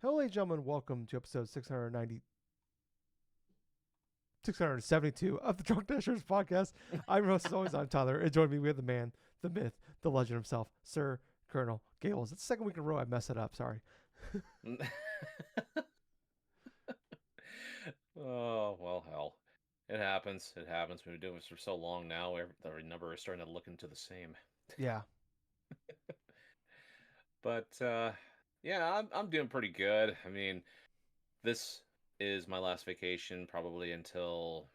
Hello, ladies and gentlemen. Welcome to episode 672 of the DrunkNerds podcast. I'm your host, as always, I'm Tyler. And joining me, we have the man, the myth, the legend himself, Sir Colonel Gables. It's the second week in a row I messed it up. Sorry. Oh, well, hell. It happens. It happens. We've been doing this for so long now. The number is starting to look into the same. Yeah. But yeah, I'm doing pretty good. I mean, this is my last vacation probably until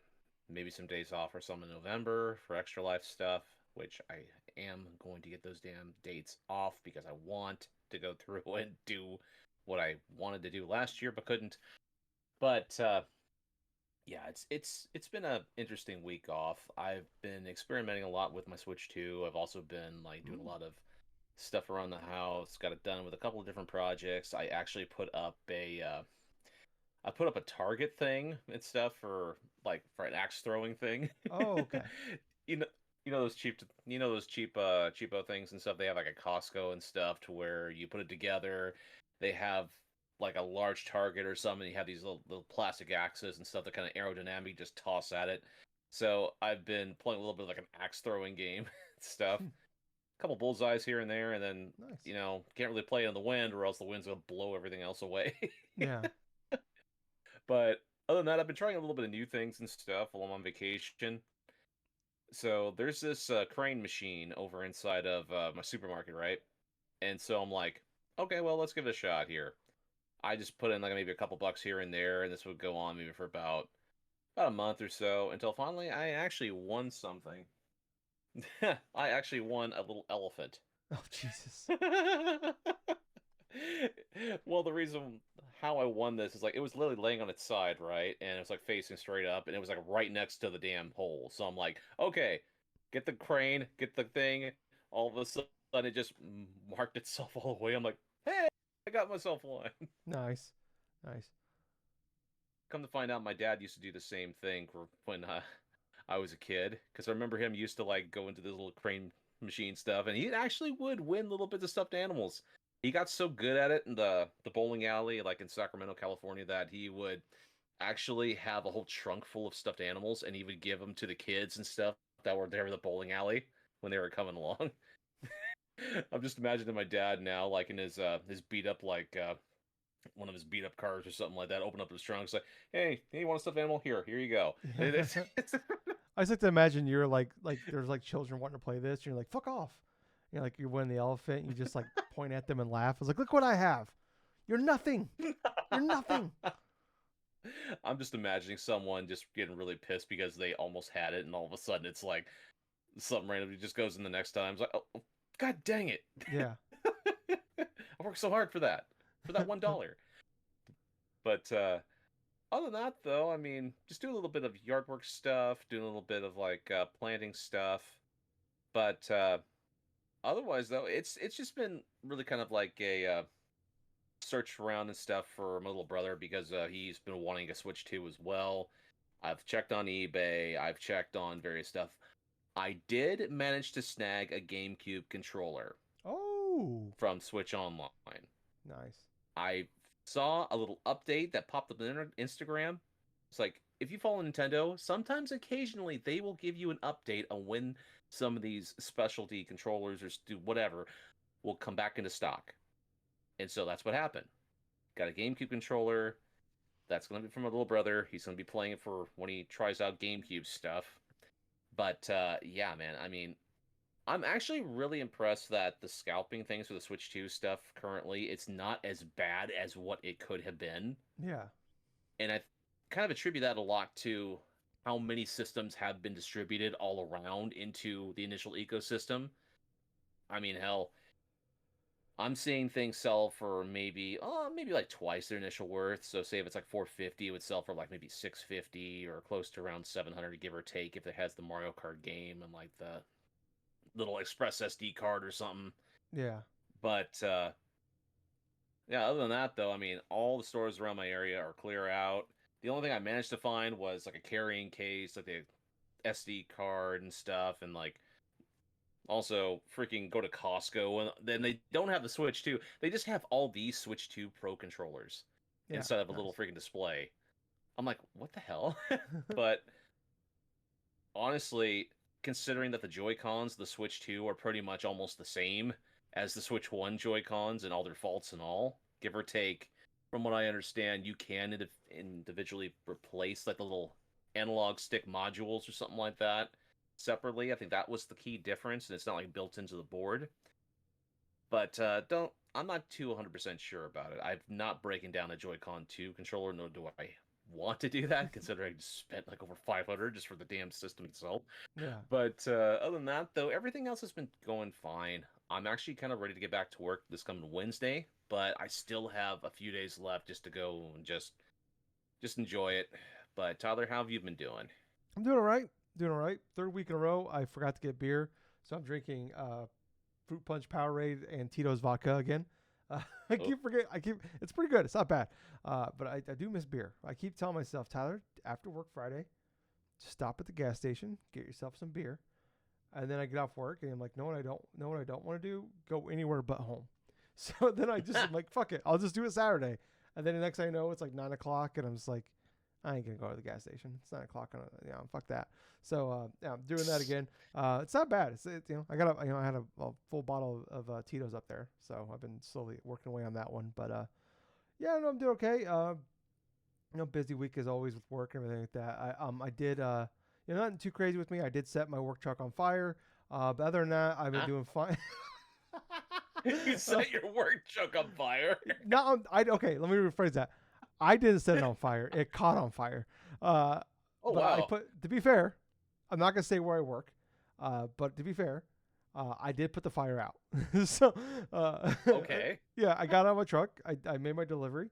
maybe some days off or some in November for extra life stuff, which I am going to get those damn dates off because I want to go through and do what I wanted to do last year but couldn't. But yeah, it's been a interesting week off. I've been experimenting a lot with my Switch 2. I've also been like doing a Ooh. lot of stuff around the house. Got it done with a couple of different projects. I actually put up a target thing and stuff for an axe throwing thing. Oh, okay. You know those cheap cheapo things and stuff they have like at Costco and stuff to where you put it together. They have like a large target or something. You have these little plastic axes and stuff that kind of aerodynamic just toss at it. So I've been playing a little bit of like an axe throwing game stuff. A couple bullseyes here and there, and then Nice. can't really play in the wind or else the wind's gonna blow everything else away. Yeah. But other than that, I've been trying a little bit of new things and stuff while I'm on vacation. So there's this crane machine over inside of my supermarket, right? And so I'm like, okay, well, let's give it a shot here. I just put in like maybe a couple bucks here and there, and this would go on maybe for about a month or so until finally I actually won something. I actually won a little elephant. Oh, Jesus. Well, the reason how I won this is like it was literally laying on its side, right? And it was like facing straight up, and it was like right next to the damn hole. So I'm like, okay, get the crane, get the thing. All of a sudden, it just marked itself all the way. I'm like, hey, I got myself one. Nice. Nice. Come to find out, my dad used to do the same thing when I was a kid, because I remember him used to like go into this little crane machine stuff, and he actually would win little bits of stuffed animals. He got so good at it in the bowling alley, like in Sacramento, California, that he would actually have a whole trunk full of stuffed animals, and he would give them to the kids and stuff that were there in the bowling alley when they were coming along. I'm just imagining my dad now, like in his beat up one of his beat up cars or something like that. Open up his trunk, it's like, hey, you want a stuffed animal? Here you go. Yeah. I just like to imagine you're like there's like children wanting to play this, and you're like, fuck off. You know, like you're winning the elephant, and you just like point at them and laugh. It's like, look what I have. You're nothing. You're nothing. I'm just imagining someone just getting really pissed because they almost had it, and all of a sudden it's like something randomly just goes in the next time. It's like, oh, God dang it! Yeah. I worked so hard for that $1. But other than that, though, I mean, just do a little bit of yard work stuff, doing a little bit of like planting stuff. But otherwise, though, it's just been really kind of like a search around and stuff for my little brother because he's been wanting a Switch 2 as well. I've checked on eBay, I've checked on various stuff. I did manage to snag a GameCube controller Oh, from Switch Online. nice. I saw a little update that popped up on Instagram. It's like, if you follow Nintendo, sometimes occasionally they will give you an update on when some of these specialty controllers or do whatever will come back into stock. And so that's what happened. Got a GameCube controller. That's going to be from my little brother. He's going to be playing it for when he tries out GameCube stuff. But yeah, man, I mean, I'm actually really impressed that the scalping things for the Switch 2 stuff currently, it's not as bad as what it could have been. Yeah. And I kind of attribute that a lot to how many systems have been distributed all around into the initial ecosystem. I mean, hell, I'm seeing things sell for maybe like twice their initial worth. So say if it's like 450, it would sell for like maybe 650 or close to around 700 give or take if it has the Mario Kart game and like the little Express SD card or something. Yeah. But yeah, other than that though, I mean, all the stores around my area are clear out. The only thing I managed to find was like a carrying case, like the SD card and stuff, and like Also, freaking go to Costco, and then they don't have the Switch 2. They just have all these Switch 2 Pro controllers Yeah, instead of a little nice. freaking display. I'm like, what the hell? But honestly, considering that the Joy-Cons, the Switch 2, are pretty much almost the same as the Switch 1 Joy-Cons and all their faults and all, give or take, from what I understand, you can individually replace like the little analog stick modules or something like that separately. I think that was the key difference, and it's not like built into the board. But don't I'm not too 100% sure about it. I've not breaking down a Joy-Con 2 controller, nor do I want to do that, considering I spent like over 500 just for the damn system itself. Yeah. But other than that, though, everything else has been going fine. I'm actually kind of ready to get back to work this coming Wednesday, but I still have a few days left just to go and just enjoy it. But Tyler, how have you been doing? I'm doing all right. Doing all right. Third week in a row, I forgot to get beer, so I'm drinking Fruit Punch Powerade and Tito's vodka again. I Oh, keep forgetting. I keep. It's pretty good. It's not bad. But I do miss beer. I keep telling myself, Tyler, after work Friday, stop at the gas station, get yourself some beer, and then I get off work and I'm like, no, what I don't know what I don't want to do, go anywhere but home. So then I'm like, fuck it, I'll just do it Saturday. And then the next thing I know, it's like 9 o'clock, and I'm just like, I ain't gonna go to the gas station. It's 9 o'clock on fuck that. So yeah, I'm doing that again. It's not bad. I got I had a full bottle of Tito's up there, so I've been slowly working away on that one. But yeah, no, I'm doing okay. Busy week as always with work and everything like that. I did nothing too crazy with me. I did set my work truck on fire. But other than that, I've been huh? doing fine. You set your work truck on fire. Okay. Let me rephrase that. I didn't set it on fire. It caught on fire. Uh, Oh but wow. to be fair, I'm not gonna say where I work. But to be fair, I did put the fire out. So Okay. yeah, I got out of my truck. I made my delivery.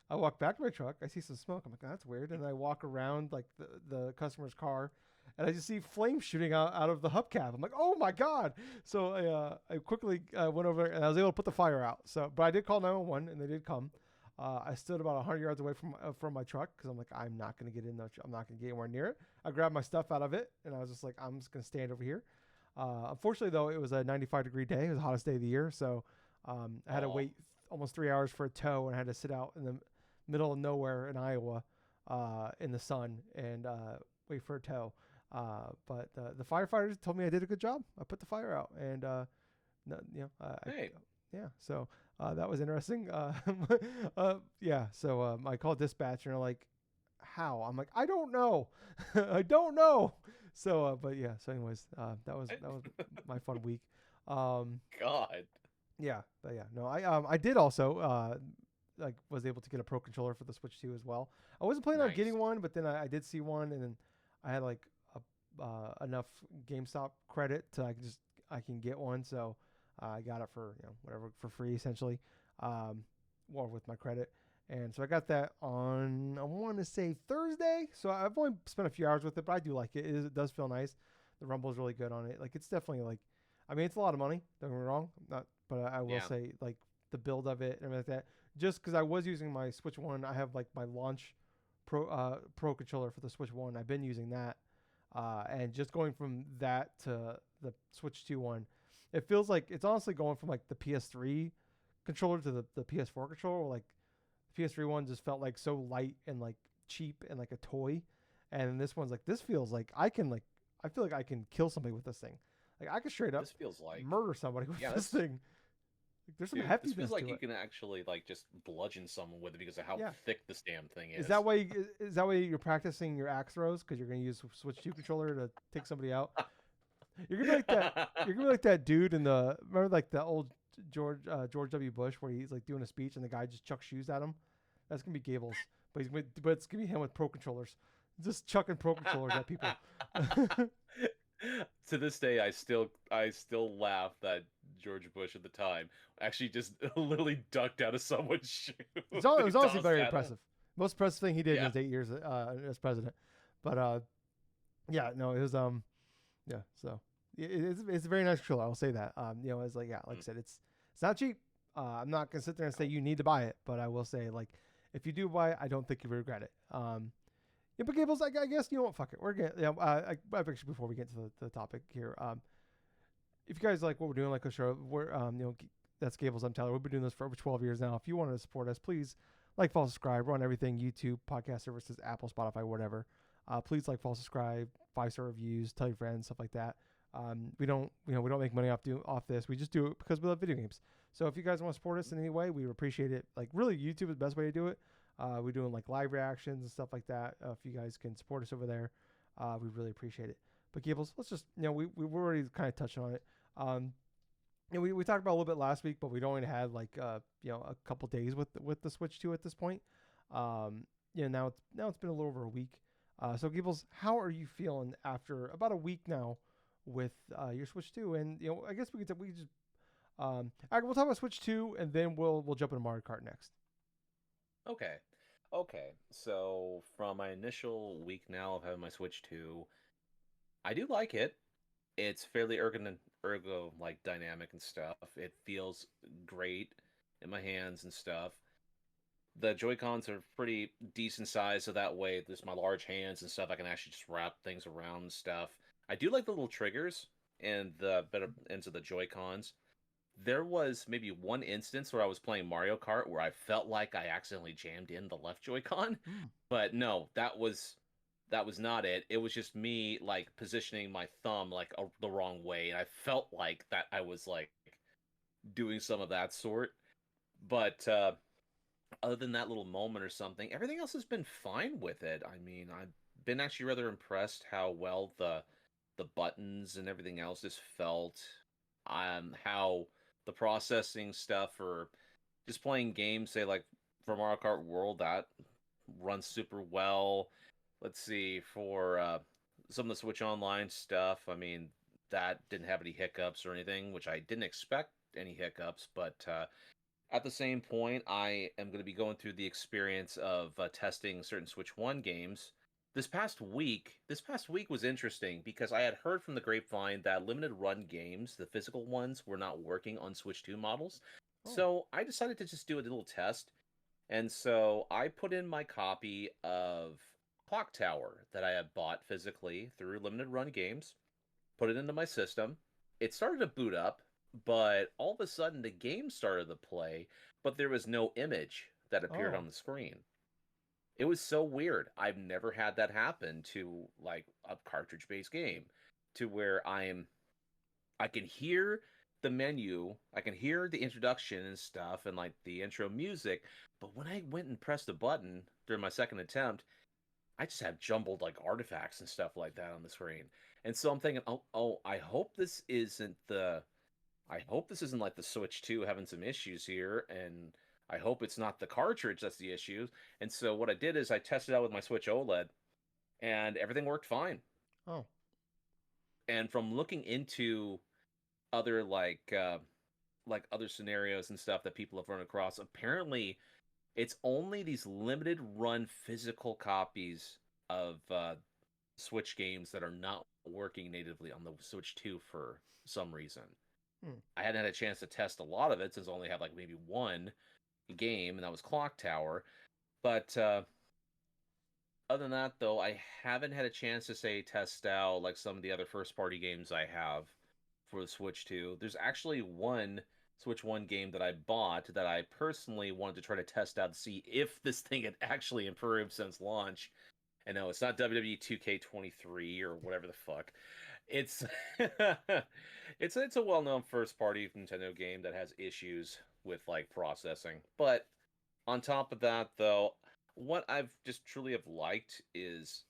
I walk back to my truck. I see some smoke. I'm like, oh, that's weird. And I walk around like the customer's car, and I just see flames shooting out of the hubcap. I'm like, oh my god! So I quickly went over there and I was able to put the fire out. So, but I did call 911 and they did come. I stood about 100 yards away from my truck because I'm like, I'm not gonna get in there. I'm not gonna get anywhere near it. I grabbed my stuff out of it and I was just like, I'm just gonna stand over here. Unfortunately, though, it was a 95-degree day. It was the hottest day of the year, so I had to Oh. wait almost 3 hours for a tow, and I had to sit out in the middle of nowhere in Iowa in the sun and wait for a tow. But the firefighters told me I did a good job. I put the fire out, and no, Hey. yeah. So that was interesting. Yeah. So I called dispatch, and they're like, "How?" I'm like, "I don't know. I don't know." So, but yeah. So, anyways, that was my fun week. Um, God. yeah, but yeah, no, I did also like was able to get a pro controller for the Switch 2 as well. I wasn't planning on Nice. getting one, but then I did see one, and then I had like enough GameStop credit to I can get one, so I got it for whatever for free essentially, or with my credit. And so I got that on I want to say Thursday. So I've only spent a few hours with it, but I do like it. It does feel nice. The rumble is really good on it. Like it's definitely like, I mean, it's a lot of money. Don't get me wrong. Not, but I will Yeah. say like the build of it and everything like that. Just because I was using my Switch One, I have like my launch pro controller for the Switch One. I've been using that, and just going from that to the Switch 2 one, it feels like it's honestly going from like the PS3 controller to the PS4 controller. Where, like the PS3 one just felt like so light and like cheap and like a toy, and this one's like this feels like I feel like I can kill somebody with this thing. Like I can straight up This feels like murder somebody with yeah, this this thing. Like, there's some dude, this feels heftiness like to you it. can actually like just bludgeon someone with it because of how Yeah. thick this damn thing Is is. that why? Is that why you're practicing your axe throws? Because you're gonna use Switch 2 controller to take somebody out. You're gonna be like that. You're gonna be like that dude in the remember like the old George W. Bush where he's like doing a speech and the guy just chucks shoes at him. That's gonna be Gables, but it's gonna be him with pro controllers, just chucking pro controllers at people. To this day, I still laugh that George Bush at the time actually just literally ducked out of someone's shoe It was and honestly tossed very at him. impressive. Most impressive thing he did in Yeah. his 8 years as president. But yeah, no, it was yeah. So it's a very nice controller. I'll say that. It's like like I Mm. said, it's not cheap. I'm not gonna sit there and say No. you need to buy it, but I will say like if you do buy it, I don't think you regret it. Yeah, but Gables, I guess you know what? Fuck it. We're getting actually before we get to the topic here. if you guys like what we're doing, like a show, we're that's Gables and Tyler. We've been doing this for over 12 years now. If you want to support us, please like, follow, subscribe. We're on everything: YouTube, podcast services, Apple, Spotify, whatever. Please like, follow, subscribe, 5-star reviews, tell your friends, stuff like that. We don't, we don't make money off this. We just do it because we love video games. So if you guys want to support us in any way, we appreciate it. Like, really, YouTube is the best way to do it. We're doing like live reactions and stuff like that. If you guys can support us over there, we really appreciate it. But Gables, let's just, we already kind of touched on it. Um, and we talked about a little bit last week, but we'd only had like a couple days with the Switch 2 at this point. Now it's been a little over a week. So Gables, how are you feeling after about a week now with your Switch 2? And I guess we could just we'll talk about Switch 2, and then we'll jump into Mario Kart next. Okay. Okay. So from my initial week now of having my Switch 2, I do like it. It's fairly ergo like dynamic and stuff. It feels great in my hands and stuff. The Joy-Cons are pretty decent size, so that way there's my large hands and stuff. I can actually just wrap things around and stuff. I do like the little triggers and the better ends of the Joy-Cons. There was maybe one instance where I was playing Mario Kart where I felt like I accidentally jammed in the left Joy-Con, Hmm. but no, that was not it. It was just me like positioning my thumb like the wrong way, and I felt like that I was like doing some of that sort. But other than that little moment or something, everything else has been fine with it. I mean, I've been actually rather impressed how well the buttons and everything else just felt. How the processing stuff for just playing games, say like for Mario Kart World, that runs super well. Let's see, for some of the Switch Online stuff, I mean, that didn't have any hiccups or anything, which I didn't expect any hiccups, but at the same point, I am going to be going through the experience of testing certain Switch 1 games. This past week was interesting because I had heard from the grapevine that limited run games, the physical ones, were not working on Switch 2 models. Oh. So I decided to just do a little test. And so I put in my copy of Clock Tower that I had bought physically through limited run games, put it into my system. It started to boot up, but all of a sudden the game started to play, but there was no image that appeared Oh. on the screen. It was so weird. I've never had that happen to like a cartridge-based game to where I can hear the menu, I can hear the introduction and stuff and like the intro music, but when I went and pressed the button during my second attempt, I just have jumbled like artifacts and stuff like that on the screen. And so I'm thinking, oh, I hope this isn't like the Switch 2 having some issues here, and I hope it's not the cartridge that's the issue. And so what I did is I tested out with my Switch OLED, and everything worked fine. Oh. And from looking into other like other scenarios and stuff that people have run across, apparently it's only these limited run physical copies of Switch games that are not working natively on the Switch 2 for some reason. Hmm. I hadn't had a chance to test a lot of it since I only had like maybe one game, and that was Clock Tower. But other than that, though, I haven't had a chance to say test out like some of the other first party games I have for the Switch 2. There's actually one Switch 1 game that I bought that I personally wanted to try to test out to see if this thing had actually improved since launch. And no, it's not WWE 2K23 or whatever the fuck. It's it's a well-known first-party Nintendo game that has issues with like processing. But on top of that, though, what I've just truly have liked is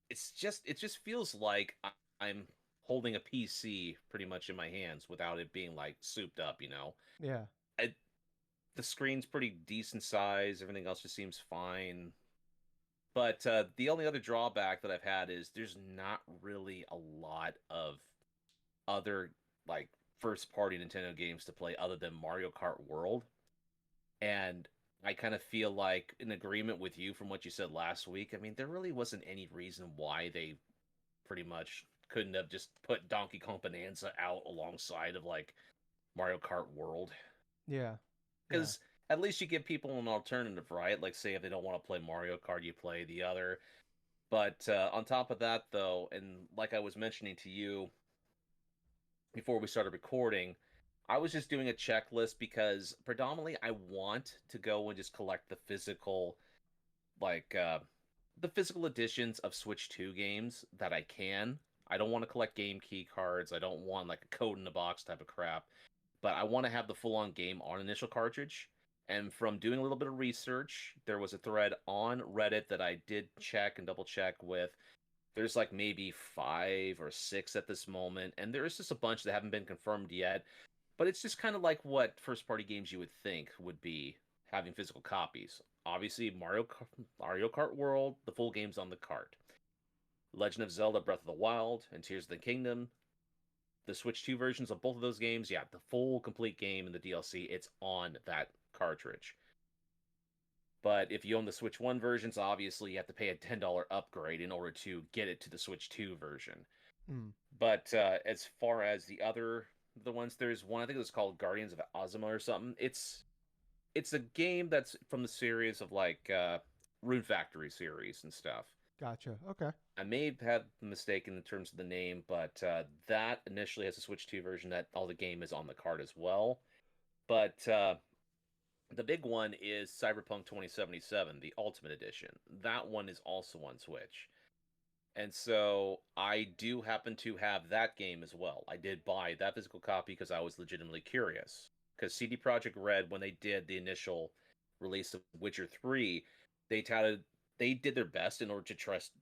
it just feels like I'm holding a PC pretty much in my hands without it being like souped up, you know. Yeah. I, the screen's pretty decent size, everything else just seems fine. But the only other drawback that I've had is there's not really a lot of other like first party Nintendo games to play other than Mario Kart World. And I kind of feel like in agreement with you from what you said last week. I mean, there really wasn't any reason why they pretty much couldn't have just put Donkey Kong Bonanza out alongside of like Mario Kart World. Yeah. Yeah. Because at least you give people an alternative, right? Like, say if they don't want to play Mario Kart, you play the other. But on top of that, though, and like I was mentioning to you, before we started recording, I was just doing a checklist because predominantly I want to go and just collect like the physical editions of Switch 2 games that I can. I don't want to collect game key cards. I don't want like a code in the box type of crap. But I want to have the full-on game on initial cartridge. And from doing a little bit of research, there was a thread on Reddit that I did check and double check with. There's like maybe 5 or 6 at this moment, and there's just a bunch that haven't been confirmed yet. But it's just kind of like what first party games you would think would be having physical copies. Obviously, Mario Kart World, the full game's on the cart. Legend of Zelda Breath of the Wild and Tears of the Kingdom, the Switch 2 versions of both of those games, yeah, the full complete game and the DLC, it's on that cartridge. But if you own the Switch 1 versions, obviously you have to pay a $10 upgrade in order to get it to the Switch 2 version. Mm. But as far as the ones, there's one I think it's called Guardians of Ozma or something. It's a game that's from the series of like Rune Factory series and stuff. Gotcha. Okay. I may have had a mistake in terms of the name, but that initially has a Switch 2 version that all the game is on the card as well. But the big one is Cyberpunk 2077, the Ultimate Edition. That one is also on Switch. And so I do happen to have that game as well. I did buy that physical copy because I was legitimately curious. Because CD Projekt Red, when they did the initial release of Witcher 3, they touted they did their best in order to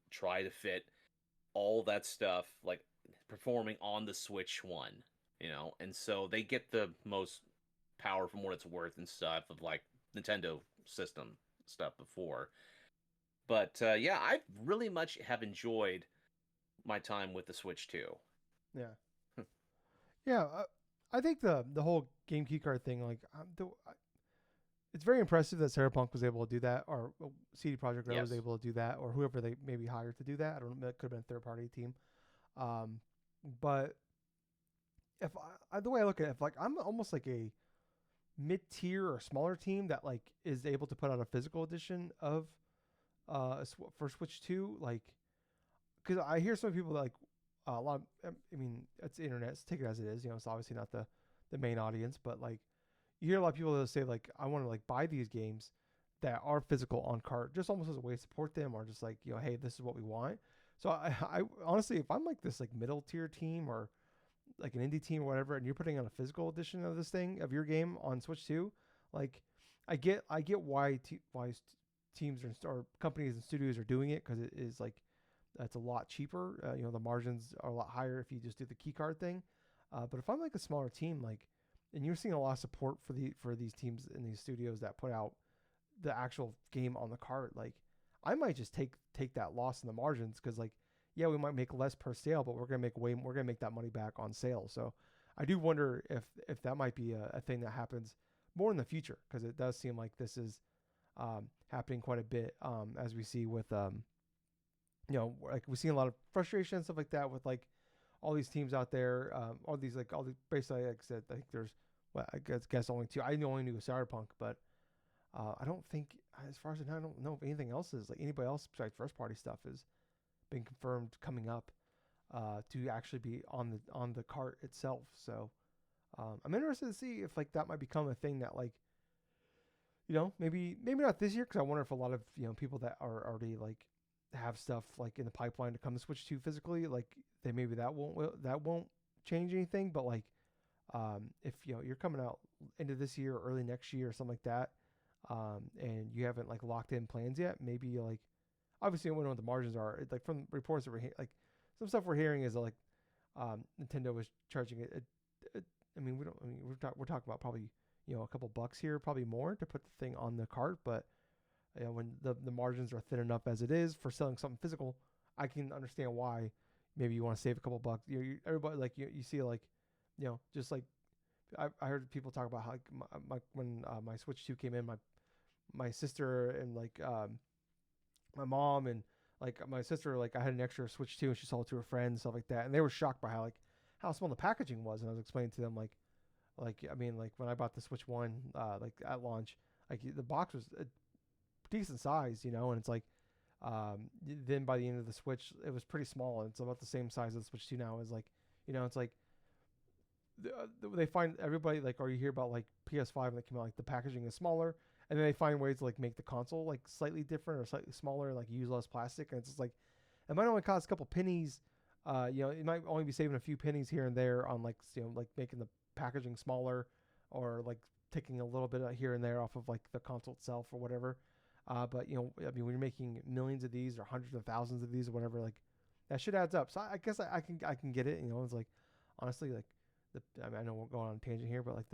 try to fit all that stuff like performing on the Switch 1, and so they get the most power from what it's worth and stuff of like Nintendo system stuff before. But yeah, I really much have enjoyed my time with the Switch 2. Yeah. Yeah. I think the whole game keycard thing, like, it's very impressive that Cyberpunk was able to do that, or CD Projekt Red was Yes. able to do that, or whoever they maybe hired to do that. I don't know. It could have been a third party team. Um, but if the way I look at it, if like I'm almost like a mid tier or smaller team that like is able to put out a physical edition of for Switch 2, like, because I hear some people that like a lot. I mean, it's the internet. So take it as it is. It's obviously not the main audience, but like you hear a lot of people that say like I want to like buy these games that are physical on cart, just almost as a way to support them, or just like hey, this is what we want. So I honestly, if I'm like this like middle tier team or like an indie team or whatever, and you're putting on a physical edition of this thing of your game on Switch 2, like I get why teams or companies and studios are doing it, because it is like that's a lot cheaper. The margins are a lot higher if you just do the key card thing. But if I'm like a smaller team, like, and you're seeing a lot of support for these teams and these studios that put out the actual game on the cart, like I might just take that loss in the margins, because like yeah, we might make less per sale, but we're gonna make that money back on sale. So I do wonder if that might be a thing that happens more in the future, because it does seem like this is happening quite a bit, as we see with like we're seeing a lot of frustration and stuff like that with like all these teams out there, all the basically, like I said, I think there's, well, I guess only two. I only knew Cyberpunk, but I don't think, as far as I know, I don't know if anything else is like anybody else besides first party stuff has been confirmed coming up to actually be on the cart itself. So I'm interested to see if like that might become a thing that like maybe not this year, because I wonder if a lot of people that are already like have stuff like in the pipeline to come to Switch 2 physically, like they maybe that won't change anything. But like if you're coming out into this year or early next year or something like that, and you haven't like locked in plans yet, maybe like obviously we don't know what the margins are. Like from reports that like some stuff we're hearing is like Nintendo was charging it. I mean, we don't. I mean, we're talking about probably a couple bucks here, probably more, to put the thing on the cart. But when the margins are thin enough as it is for selling something physical, I can understand why maybe you want to save a couple bucks. Everybody, like you see, like just like I heard people talk about how like when my Switch 2 came in, my sister and like my mom and like my sister, like I had an extra Switch 2 and she sold it to her friends and stuff like that, and they were shocked by how small the packaging was. And I was explaining to them like I mean, like when I bought the Switch 1 like at launch, like the box was a decent size, and it's like then by the end of the Switch it was pretty small, and it's about the same size as the Switch 2 now is. Like it's like they find everybody like, or you hear about like PS5 and they come out like the packaging is smaller, and then they find ways to like make the console like slightly different or slightly smaller, like use less plastic, and it's just like it might only cost a couple pennies. It might only be saving a few pennies here and there on like like making the packaging smaller, or like taking a little bit here and there off of like the console itself or whatever. But I mean, when you're making millions of these or hundreds of thousands of these or whatever, like that shit adds up. So I guess I can get it. It's like honestly like I mean, I know we're going on a tangent here, but like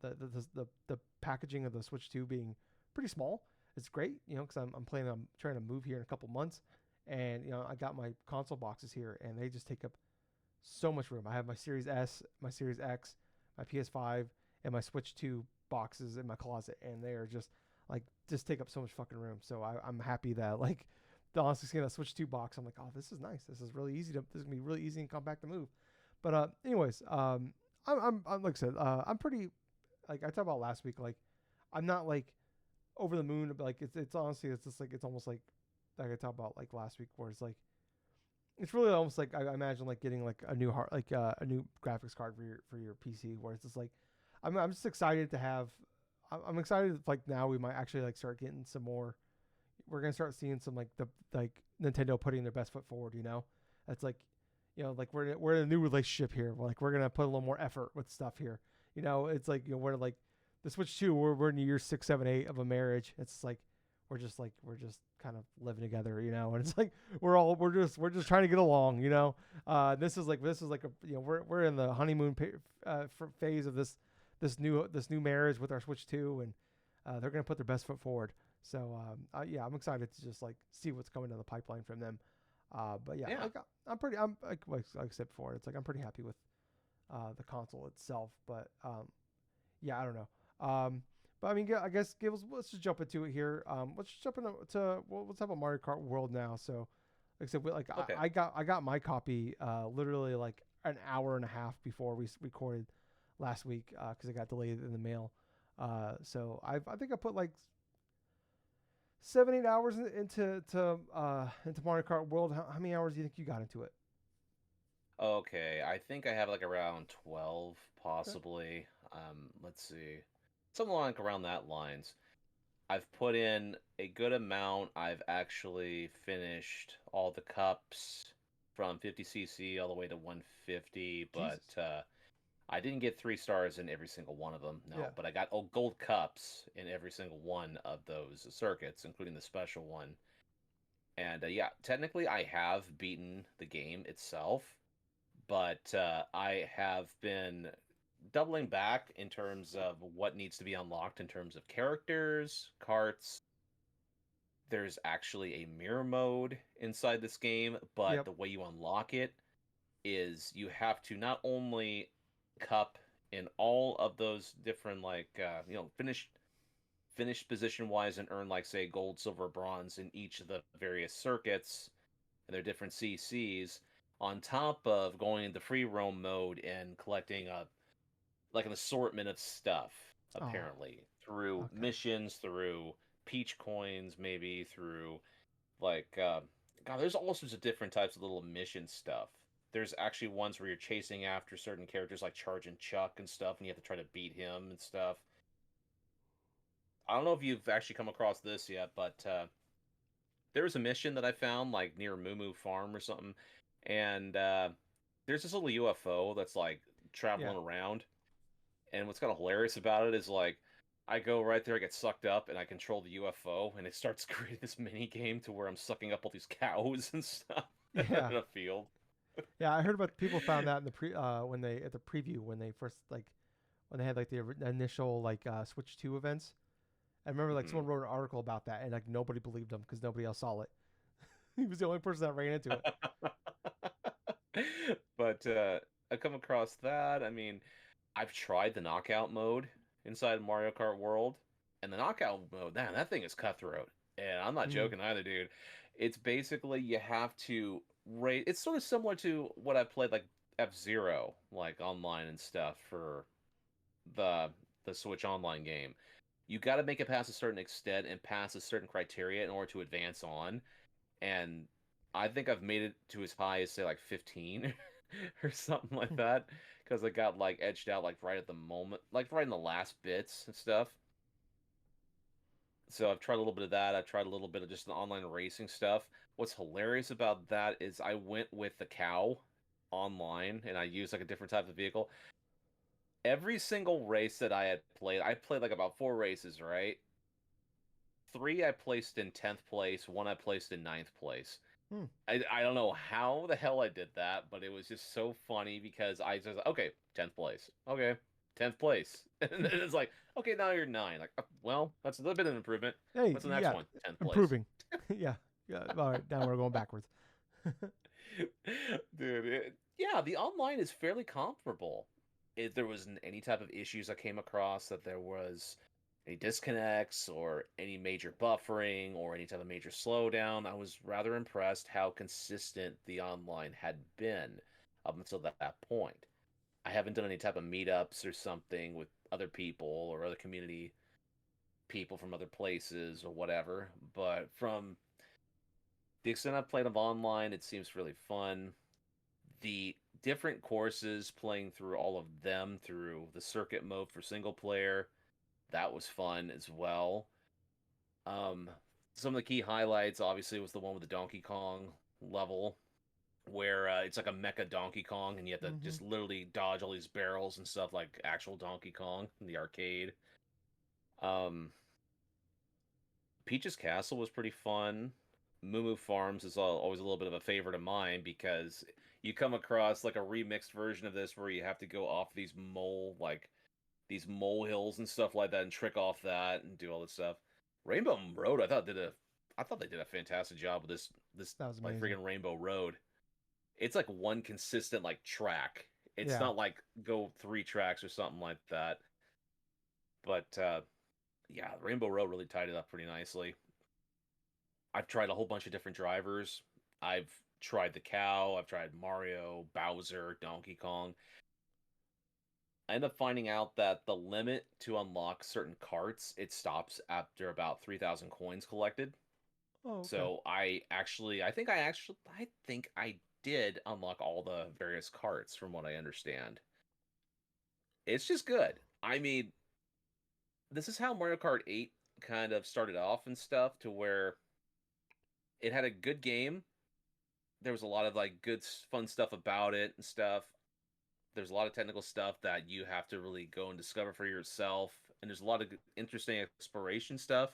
the packaging of the Switch 2 being pretty small, it's great. Because I'm planning on trying to move here in a couple months, and I got my console boxes here, and they just take up so much room. I have my Series S, my Series X, my PS5, and my Switch 2 boxes in my closet, and they are just take up so much fucking room. So I'm happy that like the honestly seeing that Switch 2 box, I'm like, oh, this is nice. This is really easy this is gonna be really easy and compact to move. But anyways, I'm like I said, I'm pretty like I talked about last week. Like I'm not like over the moon, but like it's honestly it's just like it's almost like I talked about like last week, where it's like it's really almost like I imagine like getting like a new a new graphics card for your PC, where it's just like I'm just excited to have. I'm excited like now we might actually like start getting some more. We're gonna start seeing some like the like Nintendo putting their best foot forward. It's like like we're in a new relationship here. We're gonna put a little more effort with stuff here. It's like we're like the Switch 2. We're in year 6, 7, 8 of a marriage. It's like we're just kind of living together. And it's like we're just trying to get along. This is like a we're in the honeymoon phase of this new marriage with our Switch 2, and they're gonna put their best foot forward. So yeah, I'm excited to just like see what's coming down the pipeline from them. But yeah, Yeah. I'm like I said before, it's like I'm pretty happy with the console itself. But yeah, I don't know. But I mean, I guess Gables, let's just jump into it here. Let's just jump into let's have a Mario Kart World now. So like I said, Okay. I got my copy literally like an hour and a half before we recorded last week because it got delayed in the mail. So I think I put like 7-8 hours into Mario Kart World. How many hours do you think you got into it? Okay, I think I have like around 12, Okay. possibly. Let's see. Something like around that lines. I've put in a good amount. I've actually finished all the cups from 50cc all the way to 150, but Jesus. I didn't get 3 stars in every single one of them, Yeah. no. But I got gold cups in every single one of those circuits, including the special one. And yeah, technically I have beaten the game itself, but I have been doubling back in terms of what needs to be unlocked in terms of characters, carts. There's actually a mirror mode inside this game, but Yep. the way you unlock it is you have to not only cup in all of those different like finished position wise and earn like say gold, silver, bronze in each of the various circuits and their different CCs, on top of going into free roam mode and collecting like an assortment of stuff, Oh. apparently through Okay. missions, through peach coins, maybe through like God, there's all sorts of different types of little mission stuff. There's actually ones where you're chasing after certain characters like Charge and Chuck and stuff, and you have to try to beat him and stuff. I don't know if you've actually come across this yet, but there was a mission that I found like near Moo Moo Farm or something, and there's this little UFO that's like Yeah. traveling around. And what's kind of hilarious about it is like I go right there, I get sucked up, and I control the UFO, and it starts creating this mini game to where I'm sucking up all these cows and stuff Yeah. in a field. Yeah. I heard about people found that in the when they at the preview when they first like when they had like the initial like Switch 2 events. I remember like Mhm. someone wrote an article about that, and like nobody believed him because nobody else saw it. He was the only person that ran into it. But I come across that. I mean, I've tried the knockout mode inside Mario Kart World, and the knockout mode, man, that thing is cutthroat. And I'm not Mm. joking either, dude. It's basically you have to rate. It's sort of similar to what I played like F-Zero, like online and stuff for the the Switch Online game. You got to make it past a certain extent and pass a certain criteria in order to advance on. And I think I've made it to as high as say like 15 or something like that because it got like edged out like right at the moment, like right in the last bits and stuff. So I've tried a little bit of that. I've tried a little bit of just the online racing stuff. What's hilarious about that is I went with the cow online and I used like a different type of vehicle. Every single race that I played like about 4 races, right? 3 I placed in 10th place, 1 I placed in ninth place. Hmm. I don't know how the hell I did that, but it was just so funny because I just okay, 10th place. Okay, 10th place. And then it's like, okay, now you're 9. Like, well, that's a little bit of an improvement. Hey, What's the next yeah, one? 10th place. improving. Yeah, yeah. All right, now we're going backwards. Dude, yeah, the online is fairly comparable. If there wasn't any type of issues I came across, that there was any disconnects or any major buffering or any type of major slowdown, I was rather impressed how consistent the online had been up until that point. I haven't done any type of meetups or something with other people or other community people from other places or whatever, but from the extent I've played of online, it seems really fun. The different courses, playing through all of them through the circuit mode for single player, that was fun as well. Um, some of the key highlights obviously was the one with the Donkey Kong level, where it's like a mecha Donkey Kong, and you have to Hmm. just literally dodge all these barrels and stuff like actual Donkey Kong in the arcade. Um, Peach's Castle was pretty fun. Moo Moo Farms is always a little bit of a favorite of mine because you come across like a remixed version of this where you have to go off these mole hills and stuff like that and trick off that and do all this stuff. Rainbow Road, I thought they did a fantastic job with this That was like amazing. freaking Rainbow Road. It's like one consistent like track. It's Yeah. not like go 3 tracks or something like that. But yeah, Rainbow Road really tied it up pretty nicely. I've tried a whole bunch of different drivers. I've tried the cow, I've tried Mario, Bowser, Donkey Kong. I end up finding out that the limit to unlock certain carts, it stops after about 3,000 coins collected. Oh, okay. So I think I did unlock all the various carts from what I understand. It's just good. I mean, this is how Mario Kart 8 kind of started off and stuff to where it had a good game. There was a lot of like good fun stuff about it and stuff. There's a lot of technical stuff that you have to really go and discover for yourself, and there's a lot of interesting exploration stuff.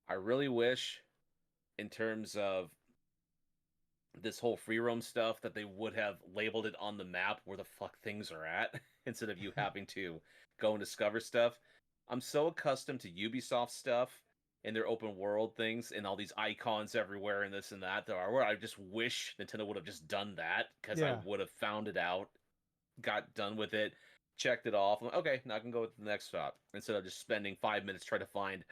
I really wish, in terms of this whole free roam stuff, that they would have labeled it on the map where the fuck things are at instead of you having to go and discover stuff. I'm so accustomed to Ubisoft stuff and their open world things and all these icons everywhere and this and that. There are where I just wish Nintendo would have just done that because I Yeah. would have found it out, got done with it, checked it off. I'm like, okay, now I can go to the next stop instead of just spending 5 minutes trying to find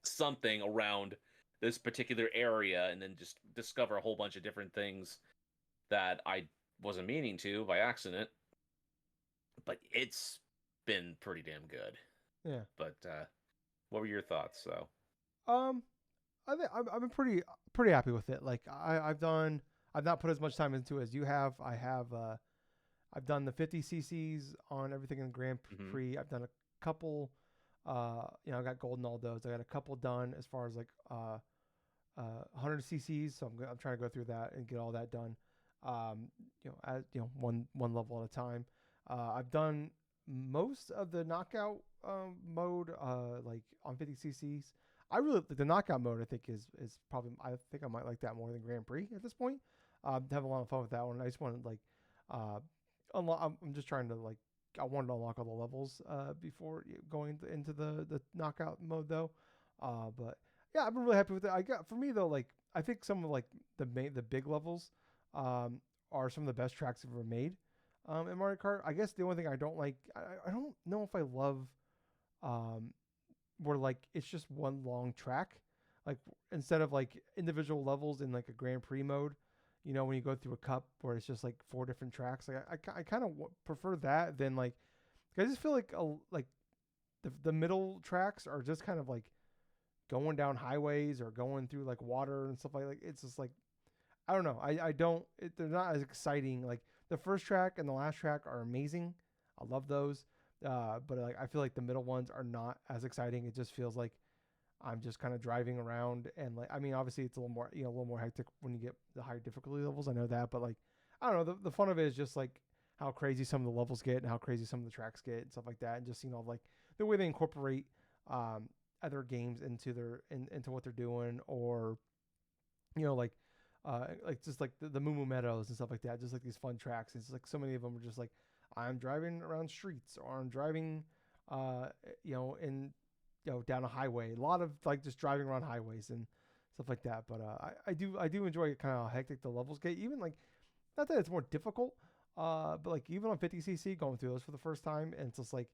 something around this particular area and then just discover a whole bunch of different things that I wasn't meaning to by accident. But it's been pretty damn good. Yeah. But what were your thoughts? So, Um, I think I've been pretty happy with it. Like I've not put as much time into it as you have. I've done the 50 cc's on everything in the Grand mm-hmm. Prix. I've done a couple. I got gold in all those. I got a couple done as far as like 100 cc's. So I'm trying to go through that and get all that done. One level at a time. I've done most of the knockout mode like on 50 cc's. I really the knockout mode. I think is probably I think I might like that more than Grand Prix at this point. Have a lot of fun with that one. I just want to like unlock. I'm just trying to like I wanted to unlock all the levels before going into the knockout mode though. But yeah, I've been really happy with it. I got for me though, like I think some of like the big levels are some of the best tracks ever made in Mario Kart. I guess the only thing I don't like, I don't know if I love um, where like it's just one long track, like instead of like individual levels in like a Grand Prix mode. You know, when you go through a cup where it's just like 4 different tracks, like I kind of prefer that than like I just feel like like the middle tracks are just kind of like going down highways or going through like water and stuff like it's just like I don't know. I don't. They're not as exciting. Like the first track and the last track are amazing. I love those. But like I feel like the middle ones are not as exciting. It just feels like I'm just kind of driving around, and like I mean obviously it's a little more a little more hectic when you get the higher difficulty levels. I know that, but like I don't know, the fun of it is just like how crazy some of the levels get and how crazy some of the tracks get and stuff like that, and just like the way they incorporate um, other games into into what they're doing, or like just like the Moo Moo Meadows and stuff like that, just like these fun tracks. It's like so many of them are just like I'm driving around streets, or I'm driving uh in down a highway. A lot of like just driving around highways and stuff like that. But I do enjoy kind of how hectic the levels get. Even like not that it's more difficult, but like even on 50cc going through those for the first time, and it's just like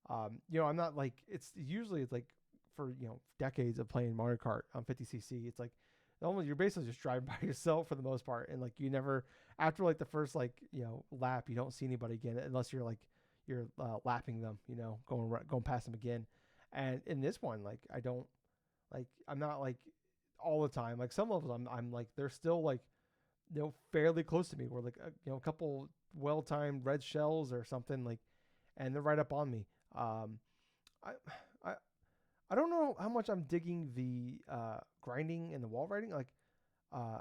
I'm not like it's usually it's like for decades of playing Mario Kart on 50cc. It's like almost you're basically just driving by yourself for the most part, and like you never after like the first like lap you don't see anybody again unless you're lapping them, going past them again. And in this one, like I don't like I'm not like all the time. Like some levels, I'm like they're still like fairly close to me. Where like a couple well timed red shells or something like, and they're right up on me. I I I don't know how much I'm digging the grinding and the wall riding. Like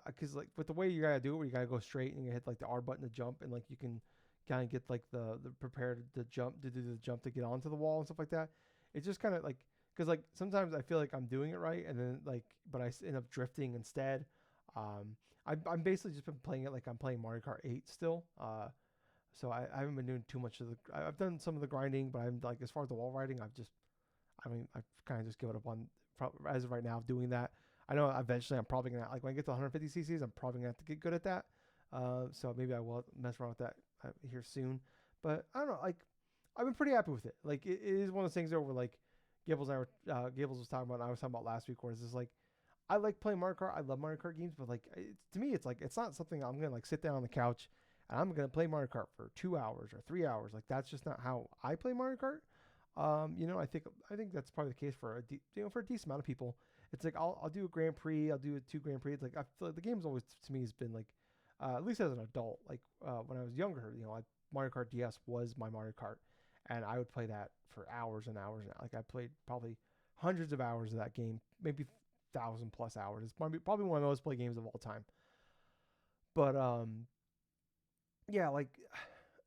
because like with the way you gotta do it, where you gotta go straight and you hit like the R button to jump, and like you can kind of get like the prepared to jump to do the jump to get onto the wall and stuff like that. It's just kind of like because like sometimes I feel like I'm doing it right, and then like but I end up drifting instead. I'm basically just been playing it like I'm playing Mario Kart 8 still. So I haven't been doing too much of the. I've done some of the grinding, but I'm like as far as the wall riding, I've kind of just given up on as of right now doing that. I know eventually I'm probably gonna like when I get to 150 cc's, I'm probably gonna have to get good at that. So maybe I will mess around with that here soon. But I don't know, like I've been pretty happy with it. Like it is one of those things over like Gables was talking about, and I was talking about last week, where it's just like I like playing Mario Kart. I love Mario Kart games, but like to me, it's like it's not something I'm gonna like sit down on the couch and I'm gonna play Mario Kart for 2 hours or 3 hours. Like that's just not how I play Mario Kart. I think that's probably the case for for a decent amount of people. It's like I'll do a Grand Prix, I'll do a 2 Grand Prix. It's like I feel like the game's always to me has been like at least as an adult. Like when I was younger, Mario Kart DS was my Mario Kart, and I would play that for hours and hours. And like I played probably hundreds of hours of that game, maybe 1,000+ hours. It's probably one of the most played games of all time. But yeah, like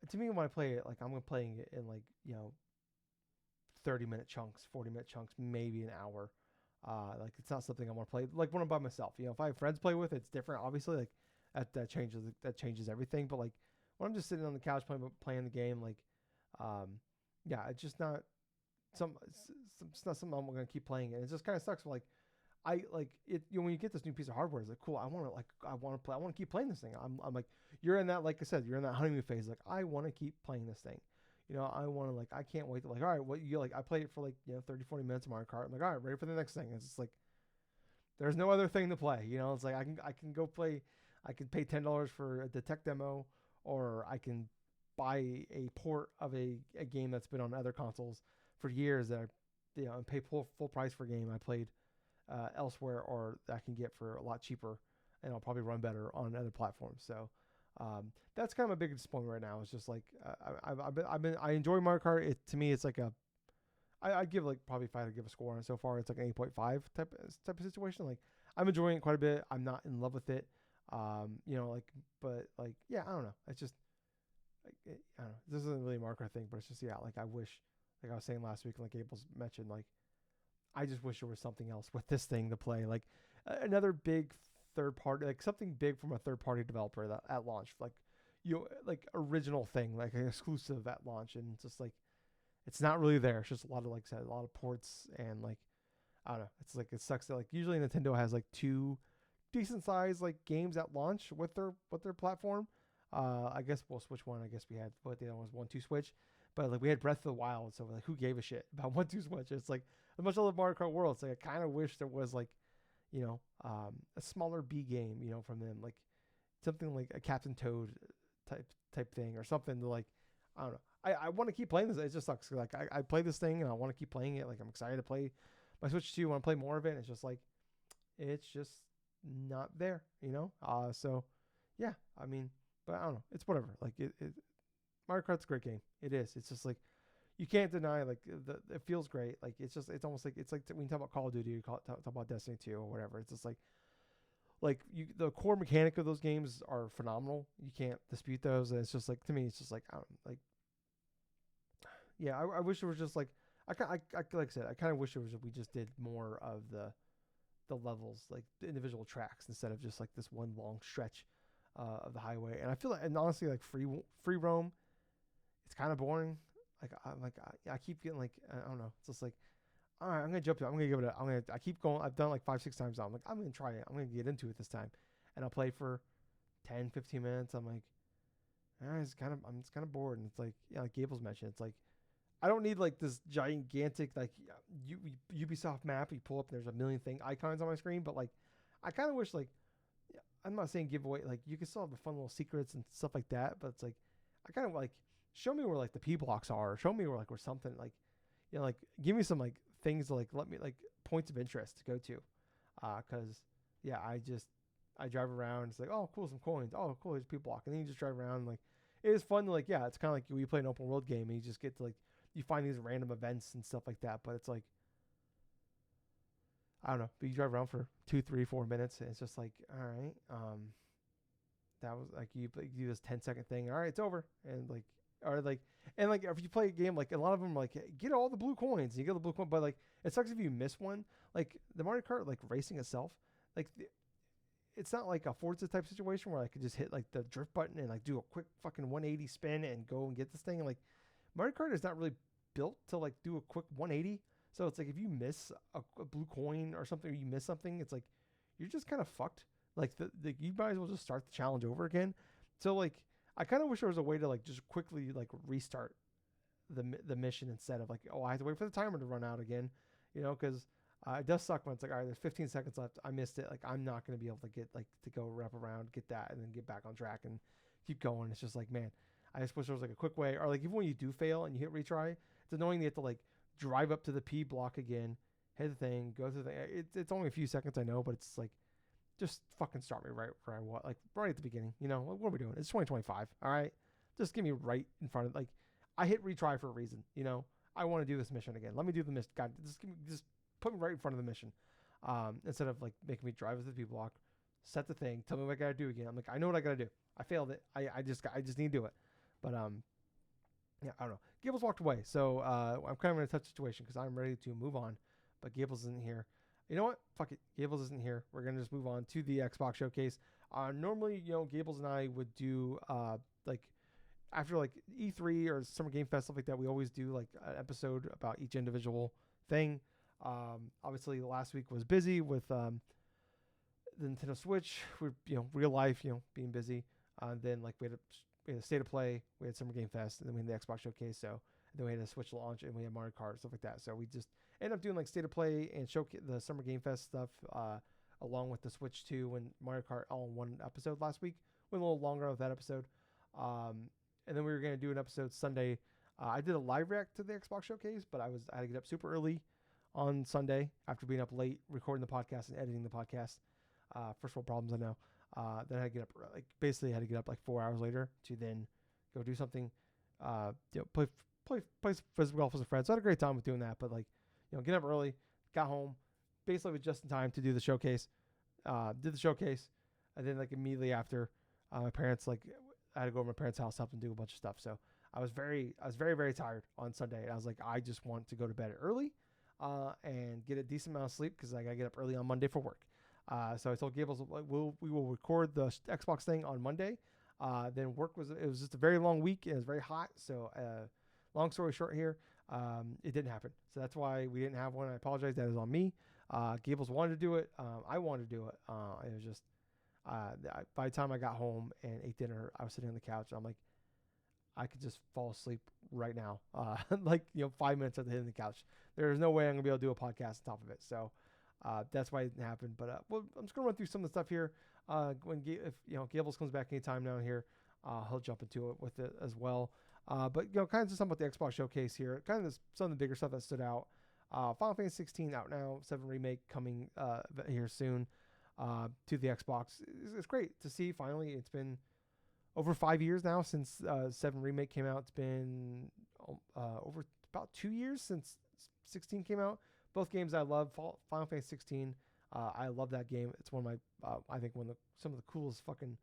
to me when I play it, like I'm playing it in like 30-minute chunks, 40-minute chunks, maybe an hour. Like it's not something I want to play like when I'm by myself. If I have friends play with, it's different. Obviously, like that changes everything. But like when I'm just sitting on the couch playing the game, like yeah, it's just not it's not something I'm gonna keep playing. And it just kind of sucks. Like I like it. When you get this new piece of hardware, it's like cool. I want to play. I want to keep playing this thing. I'm like you're in that like I said, you're in that honeymoon phase. Like I want to keep playing this thing. I want to like I can't wait to like all right, what you like I played it for like 30 40 minutes of Mario Kart. I'm like all right, ready for the next thing. It's just like there's no other thing to play. It's like I can go play. I can pay $10 for the tech demo, or I can buy a port of a game that's been on other consoles for years that and pay full price for a game I played elsewhere, or I can get for a lot cheaper, and it'll probably run better on other platforms. So that's kind of a big disappointment right now. It's just like I enjoy Mario Kart. To me, it's like I give like probably if I had to give a score on it so far, it's like an 8.5 type of situation. Like I'm enjoying it quite a bit. I'm not in love with it. Like but like yeah, I don't know. It's just like I don't know. This isn't really a Mario Kart thing, but it's just yeah. Like I wish, like I was saying last week, like Gables mentioned, like I just wish there was something else with this thing to play. Like another big third party, like something big from a third party developer that at launch, like like original thing, like an exclusive at launch, and just like it's not really there. It's just a lot of like I said, a lot of ports, and like I don't know. It's like it sucks that like usually Nintendo has like two decent sized like games at launch with their platform. I guess Switch one. I guess we had what the other one was 1-2 Switch, but like we had Breath of the Wild, so like who gave a shit about 1-2 Switch? It's like as much as I love Mario Kart World, it's like I kind of wish there was like a smaller B game, from them, like something like a Captain Toad type thing or something to like I don't know. I want to keep playing this. It just sucks. Like I play this thing and I want to keep playing it. Like I'm excited to play my Switch 2. Want to play more of it. And it's just like it's just not there. So yeah. I mean But I don't know. It's whatever. Like Mario Kart's a great game. It is. It's just like you can't deny like it feels great. Like it's almost like when you talk about Call of Duty, you talk about Destiny 2 or whatever. It's just like the core mechanic of those games are phenomenal. You can't dispute those. And it's just like to me, it's just like I don't like. Yeah, I wish it was just like I like I said, I kind of wish it was we just did more of the levels, like the individual tracks, instead of just like this one long stretch of the highway. And I feel like, and honestly, like free roam, it's kind of boring. I keep getting like I don't know. It's just like all right, I'm gonna jump to it. I'm gonna give it a. I keep going. I've done like 5-6 times now. I'm like I'm gonna try it. I'm gonna get into it this time, and I'll play for 10-15 minutes. I'm like, I'm just kind of bored. And it's like like Gables mentioned, it's like I don't need like this gigantic like Ubisoft map. You pull up, and there's a million icons on my screen, but like I kind of wish like I'm not saying give away like you can still have the fun little secrets and stuff like that, but it's like I kind of like show me where like the P blocks are. Show me where something like like give me some like things to like let me like points of interest to go to, because yeah I drive around. It's like oh cool some coins. Oh cool there's a P block, and then you just drive around like it is fun to like yeah it's kind of like when you play an open world game and you just get to like you find these random events and stuff like that, but it's like I don't know. But you drive around for 2, 3, 4 minutes, and it's just like, all right, that was like you do this 10-second thing. All right, it's over, and like, or like, and like if you play a game, like a lot of them, like get all the blue coins, and you get the blue coin, but like it sucks if you miss one. Like the Mario Kart, like racing itself, like it's not like a Forza type situation where I could just hit like the drift button and like do a quick fucking 180 spin and go and get this thing. And like Mario Kart is not really built to like do a quick 180. So it's like if you miss a blue coin or something, or you miss something, it's like you're just kind of fucked. Like you might as well just start the challenge over again. So like I kind of wish there was a way to like just quickly like restart the mission instead of like I have to wait for the timer to run out again, because it does suck when it's like all right, there's 15 seconds left. I missed it. Like I'm not gonna be able to get like to go wrap around, get that, and then get back on track and keep going. It's just like man, I just wish there was like a quick way, or like even when you do fail and you hit retry, it's annoying that you have to like drive up to the P block again, hit the thing, go through the. It's only a few seconds, I know, but it's like, just fucking start me right where I want, like right at the beginning. What are we doing? It's 2025, all right. Just give me right in front of like, I hit retry for a reason. I want to do this mission again. Let me do the mission. God, just put me right in front of the mission, instead of like making me drive to the P block, set the thing, tell me what I gotta do again. I'm like, I know what I gotta do. I failed it. I just need to do it, but yeah, I don't know. Gables walked away, so I'm kind of in a tough situation because I'm ready to move on, but Gables isn't here. You know what? Fuck it. Gables isn't here. We're gonna just move on to the Xbox showcase. Normally, Gables and I would do like after like E3 or Summer Game Fest stuff like that. We always do like an episode about each individual thing. Obviously, last week was busy with the Nintendo Switch. We're real life, being busy. Then like we had a State of Play, we had Summer Game Fest, and then we had the Xbox Showcase. So and then we had a Switch launch, and we had Mario Kart stuff like that. So we just ended up doing like State of Play and the Summer Game Fest stuff, along with the Switch 2 and Mario Kart all in one episode last week. Went a little longer with that episode, and then we were gonna do an episode Sunday. I did a live react to the Xbox Showcase, but I had to get up super early on Sunday after being up late recording the podcast and editing the podcast. First world problems, I know. Then I had to get up basically had to get up like 4 hours later to then go do something. Play physical golf with a friend. So I had a great time with doing that. But like, get up early, got home, basically was just in time to do the showcase. Did the showcase, and then like immediately after, my parents I had to go to my parents' house, help them do a bunch of stuff. So I was very very tired on Sunday. And I was like, I just want to go to bed early, and get a decent amount of sleep because I gotta get up early on Monday for work. So I told Gables we will record the Xbox thing on Monday. Then it was just a very long week. It was very hot. So long story short here, it didn't happen. So that's why we didn't have one. I apologize. That is on me. Gables wanted to do it. I wanted to do it. It was just by the time I got home and ate dinner, I was sitting on the couch. I'm like, I could just fall asleep right now. 5 minutes after hitting the couch. There's no way I'm gonna be able to do a podcast on top of it. So. That's why it didn't happen. But I'm just gonna run through some of the stuff here. If Gables comes back anytime down here, he'll jump into it with it as well. But kind of just something about the Xbox Showcase here. Kind of some of the bigger stuff that stood out. Final Fantasy 16 out now. 7 remake coming here soon to the Xbox. It's great to see. Finally, it's been over 5 years now since 7 remake came out. It's been over about 2 years since 16 came out. Both games I love. Final Fantasy 16. I love that game. It's one of my I think some of the coolest fucking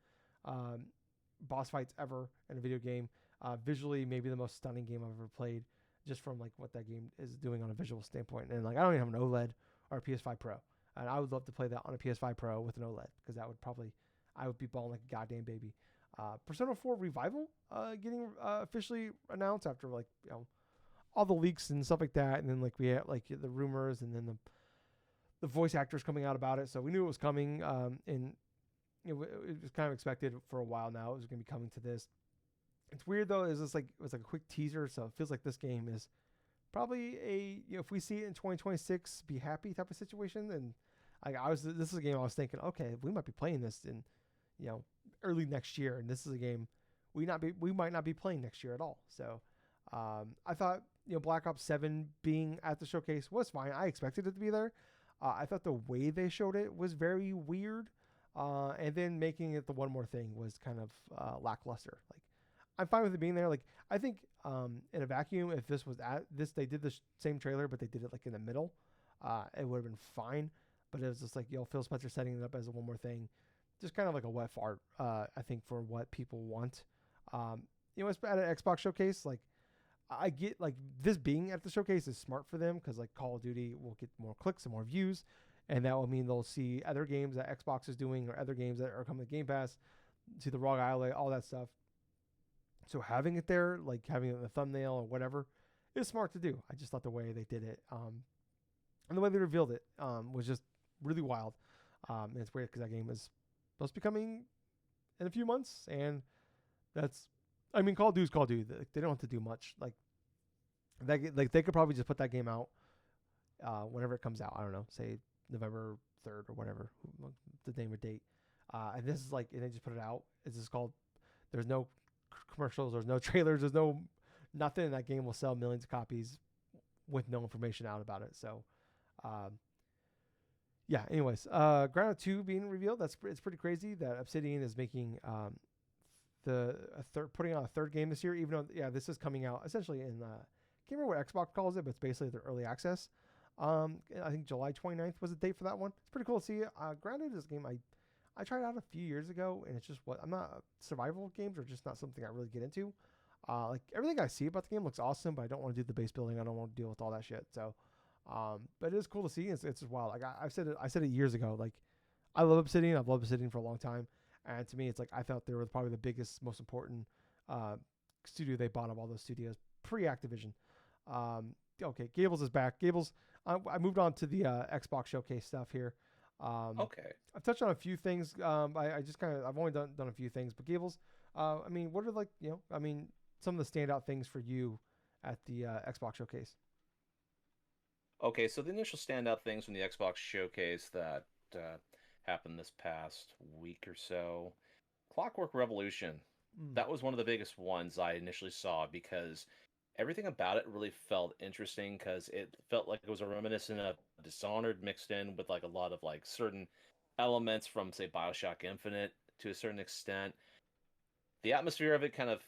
um, boss fights ever in a video game. Visually, maybe the most stunning game I've ever played, just from like what that game is doing on a visual standpoint. And like I don't even have an OLED or a PS5 Pro, and I would love to play that on a PS5 Pro with an OLED because that would probably I would be balling like a goddamn baby. Persona 4 Revival getting officially announced after like all the leaks and stuff like that, and then like we had like the rumors, and then the voice actors coming out about it. So we knew it was coming, and it was kind of expected for a while now. It was going to be coming to this. It's weird though. Is this like it was like a quick teaser, so it feels like this game is probably if we see it in 2026, be happy type of situation. And this is a game I was thinking, okay, we might be playing this in early next year, and this is a game we might not be playing next year at all. So I thought Black Ops 7 being at the showcase was fine. I expected it to be there. I thought the way they showed it was very weird, and then making it the one more thing was kind of lackluster. Like I'm fine with it being there. Like I think in a vacuum, if this was at this, they did the same trailer, but they did it like in the middle, it would have been fine. But it was just like Phil Spencer setting it up as a one more thing, just kind of like a wet fart. I think for what people want. It's at an Xbox showcase. Like I get like this being at the showcase is smart for them because like Call of Duty will get more clicks and more views, and that will mean they'll see other games that Xbox is doing or other games that are coming to Game Pass, see the ROG Ally, all that stuff. So having it there, like having it in the thumbnail or whatever, is smart to do. I just thought the way they did it, and the way they revealed it, was just really wild. And it's weird because that game is supposed to be coming in a few months, and that's, I mean, Call of Duty's Call of Duty. They don't have to do much. Like they could probably just put that game out whenever it comes out. I don't know, say November 3rd or whatever, the name or date. And this is like, and they just put it out. It's just called. There's no commercials. There's no trailers. There's no nothing. And that game will sell millions of copies with no information out about it. So, yeah. Anyways, Grounded 2 being revealed. It's pretty crazy that Obsidian is making putting out a third game this year. Even though this is coming out essentially in can't remember what Xbox calls it, but it's basically their early access. I think July 29th was the date for that one. It's pretty cool to see. Grounded is a game I tried out a few years ago, and it's just I'm not survival games are just not something I really get into. Like everything I see about the game looks awesome, but I don't want to do the base building. I don't want to deal with all that shit. So, but it is cool to see. It's just wild. Like I said it years ago. Like I love Obsidian. I've loved Obsidian for a long time, and to me, it's like I felt they were probably the biggest, most important studio they bought of all those studios pre-Activision. Okay, Gables is back. Gables. I moved on to the Xbox showcase stuff here. Okay. I've touched on a few things. I just I've only done a few things, but Gables, I mean, what are like, some of the standout things for you at the Xbox showcase? Okay, so the initial standout things from the Xbox showcase that happened this past week or so, Clockwork Revolution. Mm. That was one of the biggest ones I initially saw because everything about it really felt interesting because it felt like it was a reminiscent of Dishonored mixed in with like a lot of like certain elements from say BioShock Infinite to a certain extent. The atmosphere of it kind of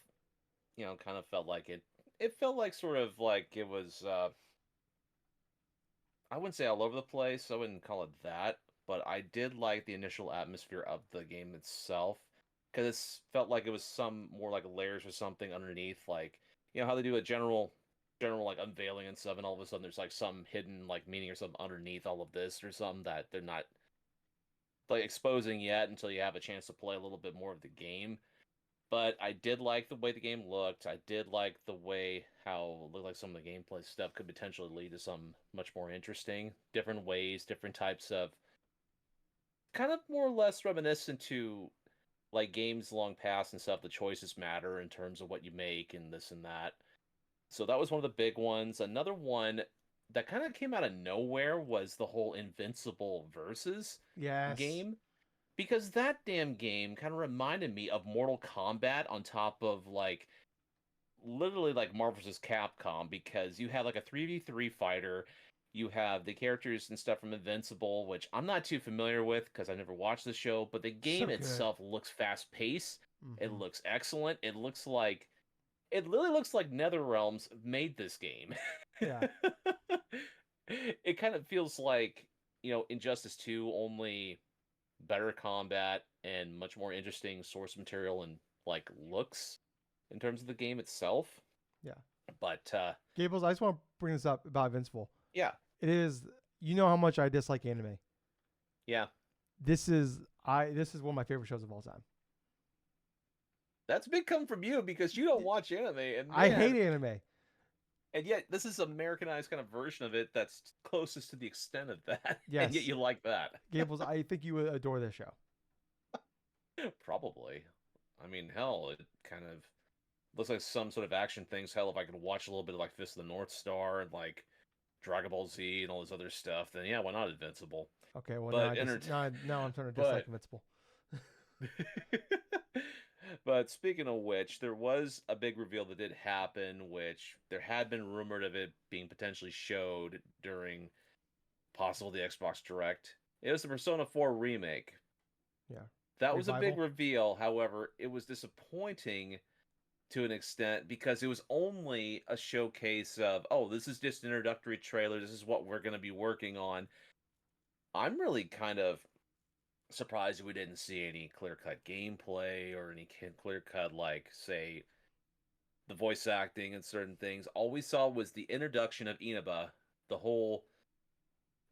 felt like it felt like sort of like it was I wouldn't say all over the place, I wouldn't call it that, but I did like the initial atmosphere of the game itself because it felt like it was some more like layers or something underneath, like how they do a general like unveiling and stuff, and all of a sudden there's like some hidden like meaning or something underneath all of this or something that they're not like exposing yet until you have a chance to play a little bit more of the game. But I did like the way the game looked. I did like the way how it looked like some of the gameplay stuff could potentially lead to some much more interesting, different ways, different types of kind of more or less reminiscent to like games long past and stuff. The choices matter in terms of what you make and this and that. So that was one of the big ones. Another one that kind of came out of nowhere was the whole Invincible Versus Yes. game. Because that damn game kind of reminded me of Mortal Kombat on top of like literally like Marvel vs. Capcom because you have like a 3v3 fighter, you have the characters and stuff from Invincible, which I'm not too familiar with because I never watched the show, but the So game good. itself looks fast paced. It Mm-hmm. looks excellent. It literally looks like NetherRealms made this game. Yeah. It kind of feels like, Injustice 2, only better combat and much more interesting source material and like looks in terms of the game itself. Yeah. But Gables, I just want to bring this up about Invincible. yeah, It is, you know how much I dislike anime. yeah, This is one of my favorite shows of all time. that's a big come from you because you don't watch anime, and I man, hate anime. and yet this is Americanized kind of version of it that's closest to the extent of that, and yet Yes, you like that. Gables, I think you would adore this show. Probably. I mean, hell, it kind of looks like some sort of action things. Hell, if I could watch a little bit of like Fist of the North Star and like Dragon Ball Z and all this other stuff, then yeah, why not Invincible? Okay, well But enter now I'm starting to dislike but Invincible. but speaking of which, there was a big reveal that did happen, which there had been rumored of it being potentially showed during possible the Xbox Direct. It was the Persona 4 remake. Yeah, That was a big revival. reveal. However, it was disappointing to an extent because it was only a showcase of, oh, this is just an introductory trailer. This is what we're going to be working on. I'm really kind of surprised we didn't see any clear-cut gameplay or any clear-cut, like, say, the voice acting and certain things. All we saw was the introduction of Inaba, the whole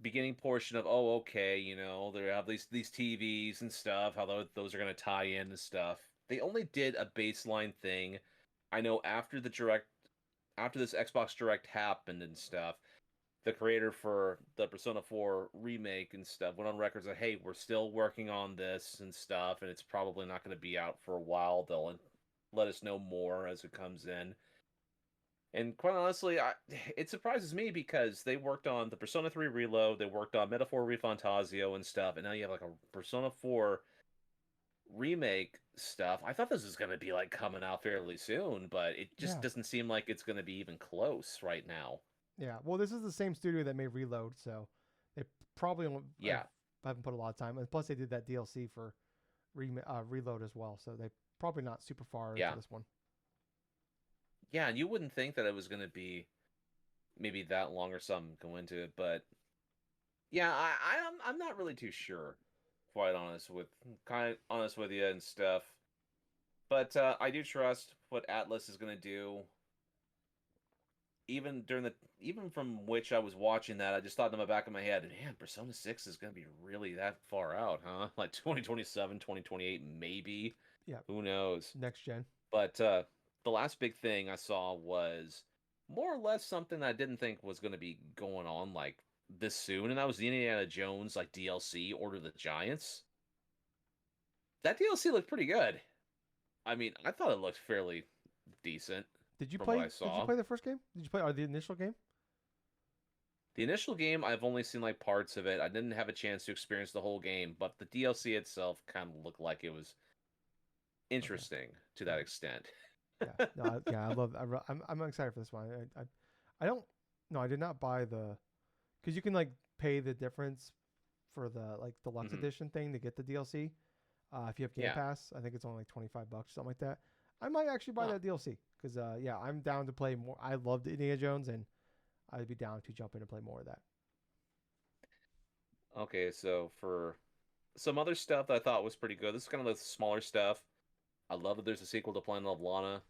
beginning portion of, oh, okay, they have these TVs and stuff, how those are going to tie in and stuff. They only did a baseline thing. I know after this Xbox Direct happened and stuff, the creator for the Persona 4 remake and stuff went on record that, hey, we're still working on this and stuff, and it's probably not going to be out for a while. They'll let us know more as it comes in. And quite honestly, it surprises me because they worked on the Persona 3 Reload, they worked on Metaphor ReFantazio and stuff, and now you have like a Persona 4 remake stuff. I thought this was going to be like coming out fairly soon, but it just Yeah, doesn't seem like it's going to be even close right now. yeah. Well, this is the same studio that made Reload, so they probably Yeah, haven't put a lot of time. And plus, they did that DLC for Reload as well, so they probably not super far into yeah. this one. Yeah, and you wouldn't think that it was going to be maybe that long or something go into it, but yeah, I'm not really too sure, quite honest with you and stuff. But I do trust what Atlas is going to do. Even from which I was watching that, I just thought in the back of my head, man, Persona 6 is going to be really that far out, huh? Like 2027, 2028, maybe. Yeah, Who knows? next gen. But the last big thing I saw was more or less something I didn't think was going to be going on like this soon, and that was the Indiana Jones like DLC, Order of the Giants. That DLC looked pretty good. I mean, I thought it looked fairly decent Did you from what play? I Did you saw. play the first game? Did you play or the initial game? The initial game, I've only seen like parts of it. I didn't have a chance to experience the whole game, but the DLC itself kind of looked like it was Okay. interesting to Yeah. that extent. Yeah. No. Yeah. I love. I'm excited for this one. I don't. No, I did not buy the because you can like pay the difference for the like deluxe Hmm. edition thing to get the DLC. If you have Game Yeah. Pass, I think it's only like $25, something like that. I might actually buy Huh. that DLC because yeah, I'm down to play more. I loved Indiana Jones, and I'd be down to jump in and play more of that. Okay, so for some other stuff that I thought was pretty good, this is kind of the smaller stuff. I love that there's a sequel to Planet of Lana.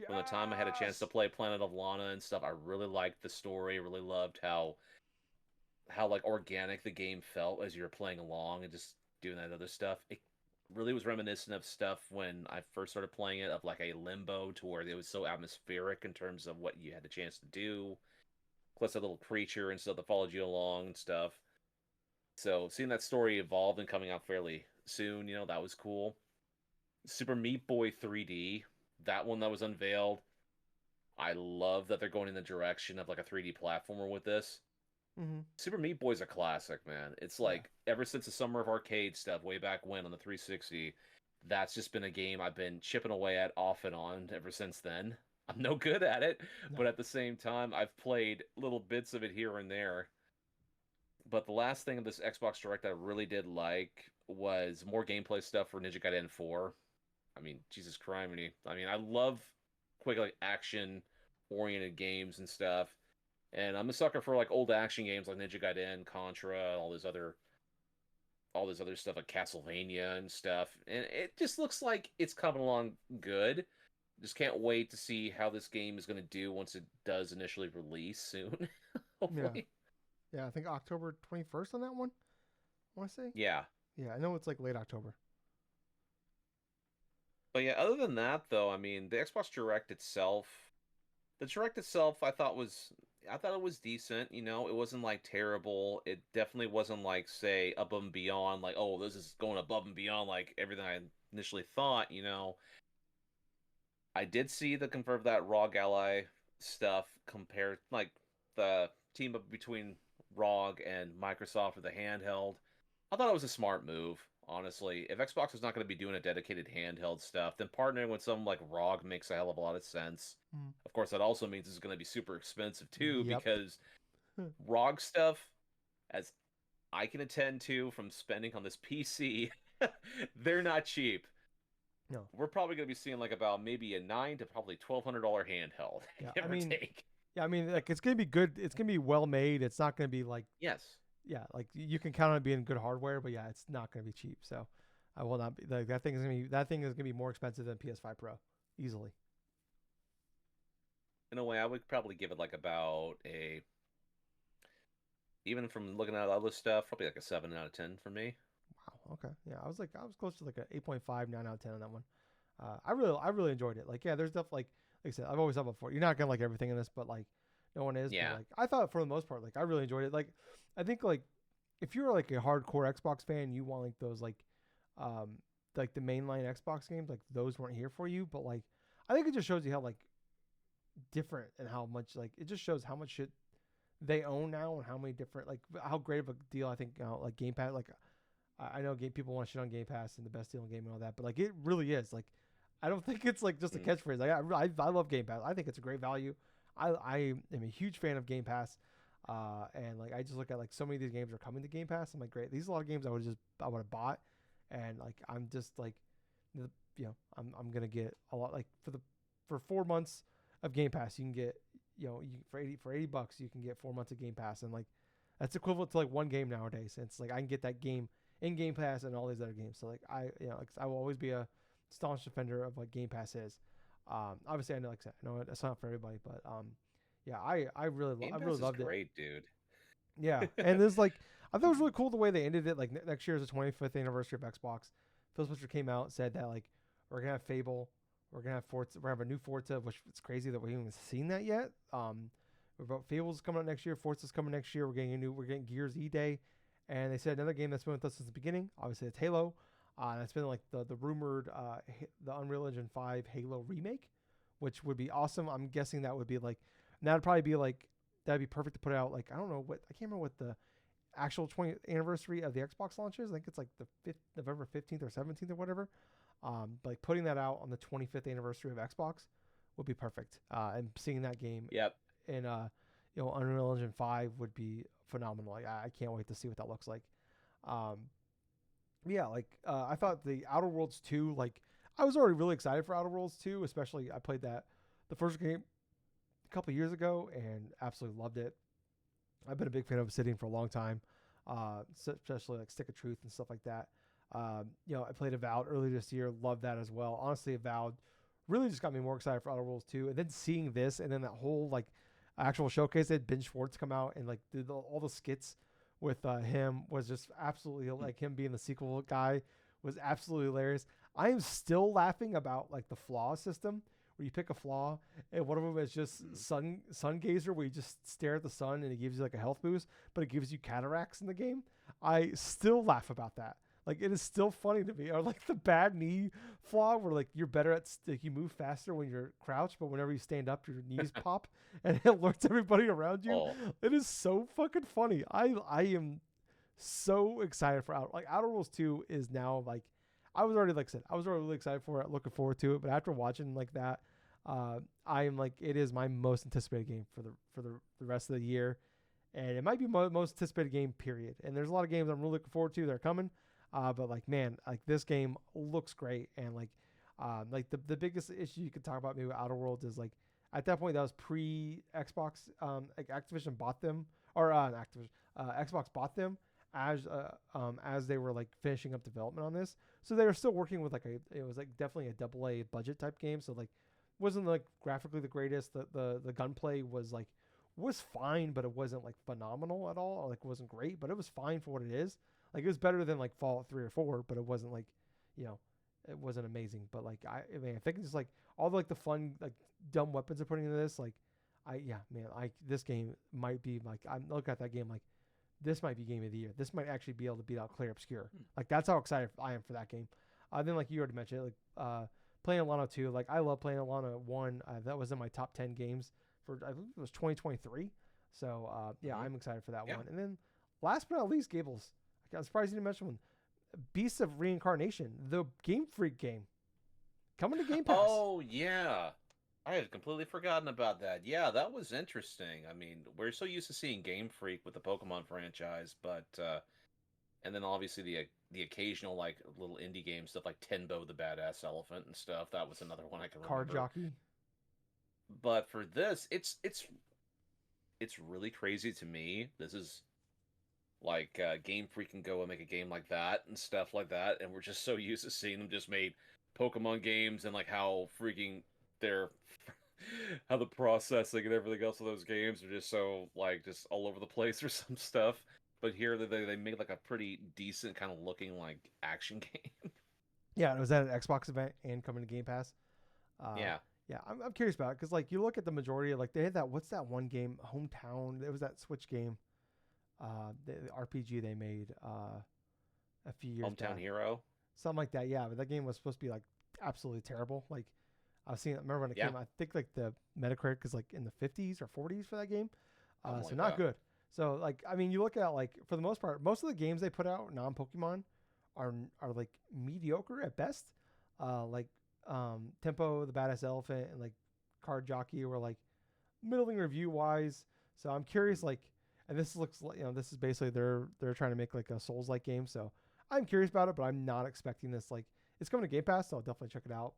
From the time I had a chance to Yes. play Planet of Lana and stuff, I really liked the story. Really loved how like organic the game felt as you were playing along and just doing that other stuff. It really was reminiscent of stuff when I first started playing it, of like a Limbo, to where it was so atmospheric in terms of what you had the chance to do. Plus a little creature and stuff that followed you along and stuff. So seeing that story evolve and coming out fairly soon, that was cool. Super Meat Boy 3D, that one that was unveiled. I love that they're going in the direction of like a 3D platformer with this. Mm-hmm. Super Meat Boy's a classic, man. It's Yeah. like ever since the Summer of Arcade stuff way back when on the 360, that's just been a game I've been chipping away at off and on ever since then. I'm no good at it, but No. at the same time, I've played little bits of it here and there. But the last thing of this Xbox Direct I really did like was more gameplay stuff for Ninja Gaiden 4. I mean, Jesus criminy. I mean, I love quick like action oriented games and stuff. And I'm a sucker for like old action games like Ninja Gaiden, Contra, all this other stuff like Castlevania and stuff. And it just looks like it's coming along good. Just can't wait to see how this game is going to do once it does initially release soon. Yeah, Hopefully. yeah. I think October 21st on that one. I want to say. Yeah. Yeah, I know it's like late October. But yeah, other than that though, I mean, the Direct itself I thought it was decent, you know, it wasn't like terrible. It definitely wasn't like say above and beyond like, oh, this is going above and beyond like everything I initially thought, you know. I did see the confirm that ROG Ally stuff compared like the team up between ROG and Microsoft for the handheld. I thought it was a smart move, honestly. If Xbox is not going to be doing a dedicated handheld stuff, then partnering with someone like ROG makes a hell of a lot of sense. Mm. Of course, that also means it's going to be super expensive too, Yep. because ROG stuff, as I can attend to from spending on this PC, they're not cheap. No. We're probably going to be seeing like about maybe a $900 to probably $1,200 handheld, Yeah. give I or mean, take. yeah. I mean, like it's gonna be good. It's gonna be well made. It's not gonna be like, Yes. yeah, like you can count on it being good hardware, but yeah, it's not gonna be cheap. So I will not be like that thing is gonna be more expensive than PS5 Pro easily. In a way, I would probably give it like about a, even from looking at other stuff, probably like a 7 out of 10 for me. Wow. Okay. Yeah, I was close to like a 8.5, 9 out of 10 on that one. I really enjoyed it. Like, yeah, there's stuff like I said, I've always said before, you're not gonna like everything in this, but like, no one is. But Yeah. like, I thought for the most part, like, I really enjoyed it. Like, I think like, if you're like a hardcore Xbox fan, you want um, like the mainline Xbox games, like those weren't here for you. But like, I think it just shows you how like different and how much like it just shows how much shit they own now and how many different like how great of a deal I think like Game Pass like I know people want to shit on Game Pass and the best deal in game and all that, but like it really is. Like, I don't think it's like just a Mm. catchphrase. Like I love Game Pass. I think it's a great value. I am a huge fan of Game Pass, and like I just look at like so many of these games are coming to Game Pass. I'm like, great. These are a lot of games I would have bought, and like I'm just like, I'm gonna get a lot like for 4 months of Game Pass you can get for 80 bucks you can get 4 months of Game Pass, and like that's equivalent to like one game nowadays. And it's like I can get that game in Game Pass and all these other games. So like I will always be a staunch defender of what Game Pass is. Obviously I know like I said, I know it's not for everybody, but yeah, I really Game I Pass really is loved it. great, dude. Yeah, and there's like I thought it was really cool the way they ended it. Like next year is the 25th anniversary of Xbox. Phil Spencer came out and said that like we're gonna have Fable, we're gonna have Forza, we're gonna have a new Forza, which it's crazy that we haven't even seen that yet. Fable's coming out next year, Forza's coming next year. We're getting Gears E Day, and they said another game that's been with us since the beginning. Obviously, it's Halo. That's been like the rumored the Unreal Engine 5 Halo remake, which would be awesome. I'm guessing that would be like that'd probably be like that'd be perfect to put out. Like I don't know what I can't remember what the actual 20th anniversary of the Xbox launch is. I think it's like the November 15th or 17th or whatever. Like putting that out on the 25th anniversary of Xbox would be perfect. And seeing that game Yep. in Unreal Engine 5 would be phenomenal. Like, I can't wait to see what that looks like. Um, yeah, like I thought the Outer Worlds 2, like I was already really excited for Outer Worlds 2, especially I played that the first game a couple years ago and absolutely loved it. I've been a big fan of Obsidian for a long time, especially like Stick of Truth and stuff like that. I played Avowed earlier this year, loved that as well. Honestly, Avowed really just got me more excited for Outer Worlds 2. And then seeing this and then that whole like actual showcase that Ben Schwartz come out and like all the skits with him was just absolutely like him being the sequel guy was absolutely hilarious. I am still laughing about like the flaw system where you pick a flaw and one of them is just sun gazer where you just stare at the sun and it gives you like a health boost, but it gives you cataracts in the game. I still laugh about that. Like it is still funny to me. Or like the bad knee flaw where like you're better at like you move faster when you're crouched, but whenever you stand up, your knees pop and it alerts everybody around you. Oh, It is so fucking funny. I am so excited for Outer Worlds 2 is now like I was already like I said, I was already really excited for it, looking forward to it. But after watching like that, I am like it is my most anticipated game for the rest of the year, and it might be my most anticipated game period. And there's a lot of games I'm really looking forward to that are coming. But like man, like this game looks great, and like Like the biggest issue you could talk about maybe with Outer Worlds is like at that point that was pre Xbox. Like Activision bought them, or Activision, Xbox bought them as they were like finishing up development on this. So they were still working with like it was like definitely a double A budget type game. So like wasn't like graphically the greatest. The gunplay was fine, but it wasn't like phenomenal at all. Or, like it wasn't great, but it was fine for what it is. Like it was better than like Fallout 3 or 4, but it wasn't like, you know, it wasn't amazing. But like I mean, I think it's just like all the like the fun like dumb weapons they're putting into this. Like yeah, man, this game might be like I'm looking at that game like this might be game of the year. This might actually be able to beat out Clear Obscure. Like that's how excited I am for that game. Then like you already mentioned, like playing Alano 2. Like I love playing Alano 1. That was in my top 10 games for I think it was 2023. So yeah, I'm excited for that one. And then last but not least, Gables. I'm surprised you didn't mention one. Beasts of Reincarnation, the Game Freak game, coming to Game Pass. Oh yeah, I had completely forgotten about that. Yeah, that was interesting. I mean, we're so used to seeing Game Freak with the Pokemon franchise, but and then obviously the occasional like little indie game stuff like Tenbo the Badass Elephant and stuff. That was another one I can Card remember. Jockey. But for this, it's really crazy to me. This is like Game Freak can go and make a game like that and stuff like that, and we're just so used to seeing them just made Pokemon games and like how freaking they're how the processing and everything else of those games are just so like just all over the place or some stuff. But here they made like a pretty decent kind of looking like action game. Yeah, it was at an Xbox event and coming to Game Pass. Uh, Yeah. yeah, I'm curious about it because like you look at the majority of like they had that what's that one game Hometown? It was that Switch game, the RPG they made a few years Hometown back, Hero. something like that. Yeah, but that game was supposed to be like absolutely terrible. Like I was seeing, I remember when it Yeah. came, I think like the Metacritic is like in the 50s or 40s for that game, Something so like not that. good. So like I mean, you look at like for the most part, most of the games they put out non Pokemon are like mediocre at best. Like Tempo the Badass Elephant and like Card Jockey were like middling review wise. So I'm curious like, and this looks like this is basically they're trying to make like a Souls like game. So I'm curious about it, but I'm not expecting this like it's coming to Game Pass, so I'll definitely check it out.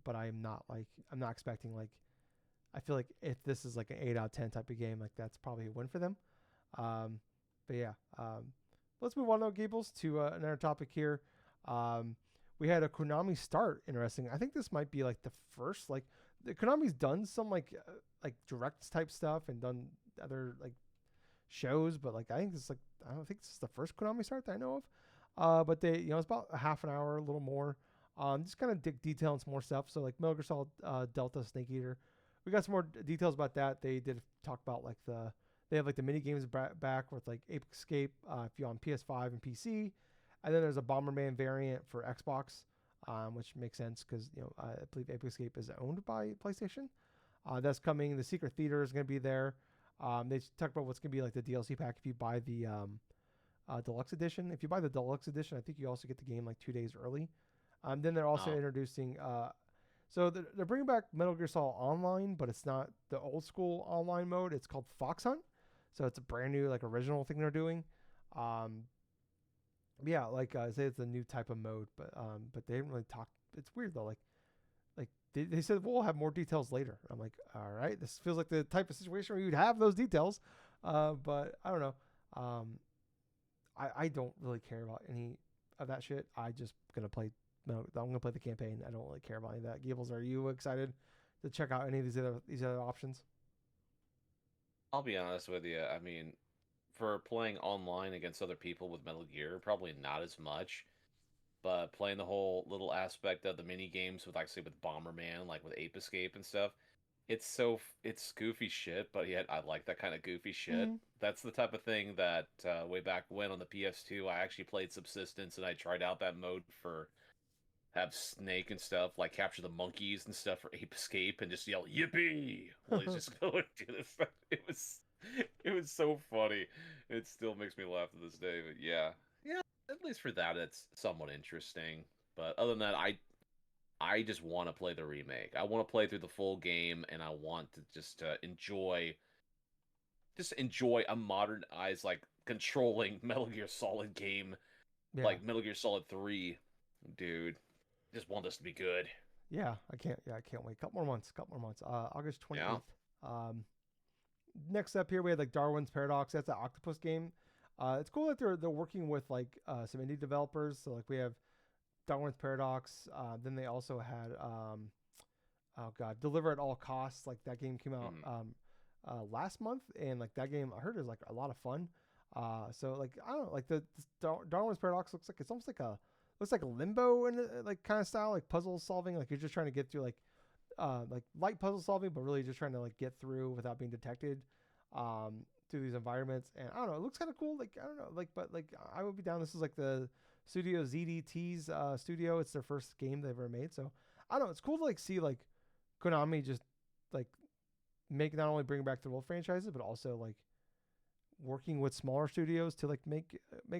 But I'm not expecting like I feel like if this is like an 8 out of 10 type of game, like that's probably a win for them. Um, but yeah, let's move on though, Gables, to another topic here. Um, we had a Konami Start. Interesting. I think this might be like the first like Konami's done some like directs type stuff and done other like shows, but like I think this is like I don't think this is the first Konami Start that I know of. But they it's about a half an hour, a little more. Just kind of detail and some more stuff. So like Metal Gear Solid Delta Snake Eater, we got some more details about that. They did talk about like they have like the mini games back with like Ape Escape if you're on PS5 and PC, and then there's a Bomberman variant for Xbox, which makes sense because I believe Ape Escape is owned by PlayStation. That's coming. The Secret Theater is going to be there. They talked about what's going to be like the DLC pack if you buy the deluxe edition. If you buy the deluxe edition, I think you also get the game like 2 days early. Then they're also introducing. So they're bringing back Metal Gear Solid Online, but it's not the old school online mode. It's called Fox Hunt. So it's a brand new like original thing they're doing. Yeah, like I say, it's a new type of mode, but they didn't really talk. It's weird though. Like they said we'll have more details later. I'm like, all right, this feels like the type of situation where you'd have those details, but I don't know. I don't really care about any of that shit. I just gonna play. No, I'm gonna play the campaign. I don't really care about any of that. Gables, are you excited to check out any of these other options? I'll be honest with you. I mean, for playing online against other people with Metal Gear, probably not as much. But playing the whole little aspect of the mini games with, like, say, with Bomberman, like with Ape Escape and stuff, it's goofy shit. But yet I like that kind of goofy shit. Mm-hmm. That's the type of thing that way back when on the PS2, I actually played Subsistence and I tried out that mode for have Snake and stuff, like capture the monkeys and stuff for Ape Escape and just yell "Yippee!" while he's just going to do this stuff. It was so funny. It still makes me laugh to this day. But yeah, yeah. At least for that, it's somewhat interesting. But other than that, I just want to play the remake. I want to play through the full game, and I want to just enjoy a modernized like controlling Metal Gear Solid game, Yeah. like Metal Gear Solid 3, dude. Just want this to be good. Yeah, I can't. Yeah, I can't wait. Couple more months. Couple more months. August Yeah. 28th. Next up here we had like Darwin's Paradox. That's an octopus game. It's cool that they're working with like some indie developers. So like we have Darwin's Paradox. Then they also had oh god, Deliver at All Costs. Like that game came out Mm-hmm. last month, and like that game I heard is like a lot of fun. So like I don't know, like the Darwin's Paradox looks like it's almost like a limbo and like kind of style, like puzzle solving. Like you're just trying to get through like light puzzle solving, but really just trying to like get through without being detected through these environments. And I don't know, it looks kind of cool. Like I don't know, like but like I would be down. This is like the studio ZDT's studio. It's their first game they've ever made. So I don't know. It's cool to like see like Konami just like make not only bring back the old franchises, but also like working with smaller studios to like make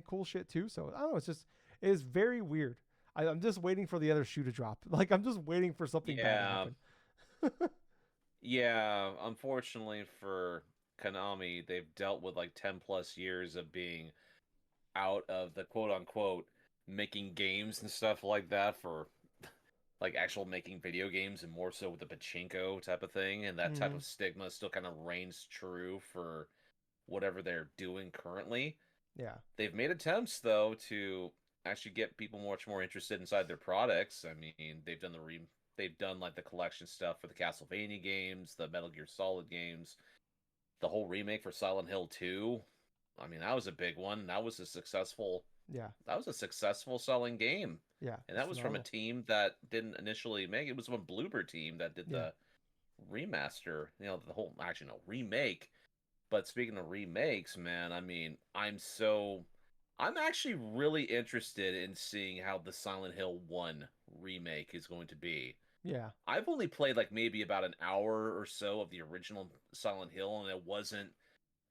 cool shit too. So I don't know. It is very weird. I'm just waiting for the other shoe to drop. Like I'm just waiting for something bad to Yeah. happen. Yeah. Unfortunately for Konami, they've dealt with like 10 plus years of being out of the quote unquote making games and stuff like that for like actual making video games and more so with the pachinko type of thing. And that type Mm-hmm. of stigma still kind of reigns true for whatever they're doing currently. Yeah. They've made attempts though to actually get people much more interested inside their products. I mean, they've done like the collection stuff for the Castlevania games, the Metal Gear Solid games, the whole remake for Silent Hill 2. I mean, that was a big one. Yeah. That was a successful selling game. Yeah. And It's that was from a phenomenal. team that didn't initially make it. It was one Bloober team that did Yeah. the remaster, the whole actually no remake. But speaking of remakes, man, I mean, I'm actually really interested in seeing how the Silent Hill 1 remake is going to be. Yeah. I've only played like maybe about an hour or so of the original Silent Hill, and it wasn't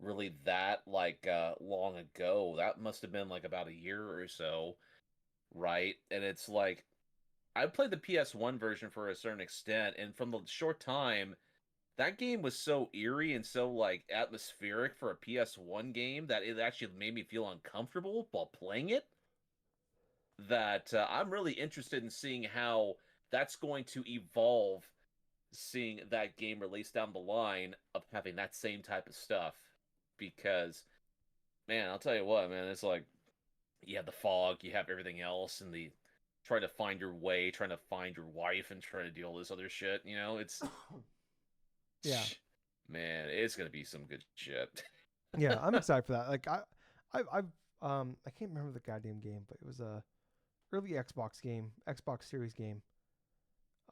really that like long ago. That must have been like about a year or so, right? And it's like I played the PS1 version for a certain extent, and from the short time that game was so eerie and so like atmospheric for a PS1 game that it actually made me feel uncomfortable while playing it. That I'm really interested in seeing how that's going to evolve, seeing that game released down the line of having that same type of stuff. Because, man, I'll tell you what, man, it's like you have the fog, you have everything else, and the trying to find your way, trying to find your wife, and trying to do all this other shit. It's Yeah. man, it's gonna be some good shit. Yeah. I'm excited for that. Like I can't remember the goddamn game, but it was a early Xbox game, Xbox Series game.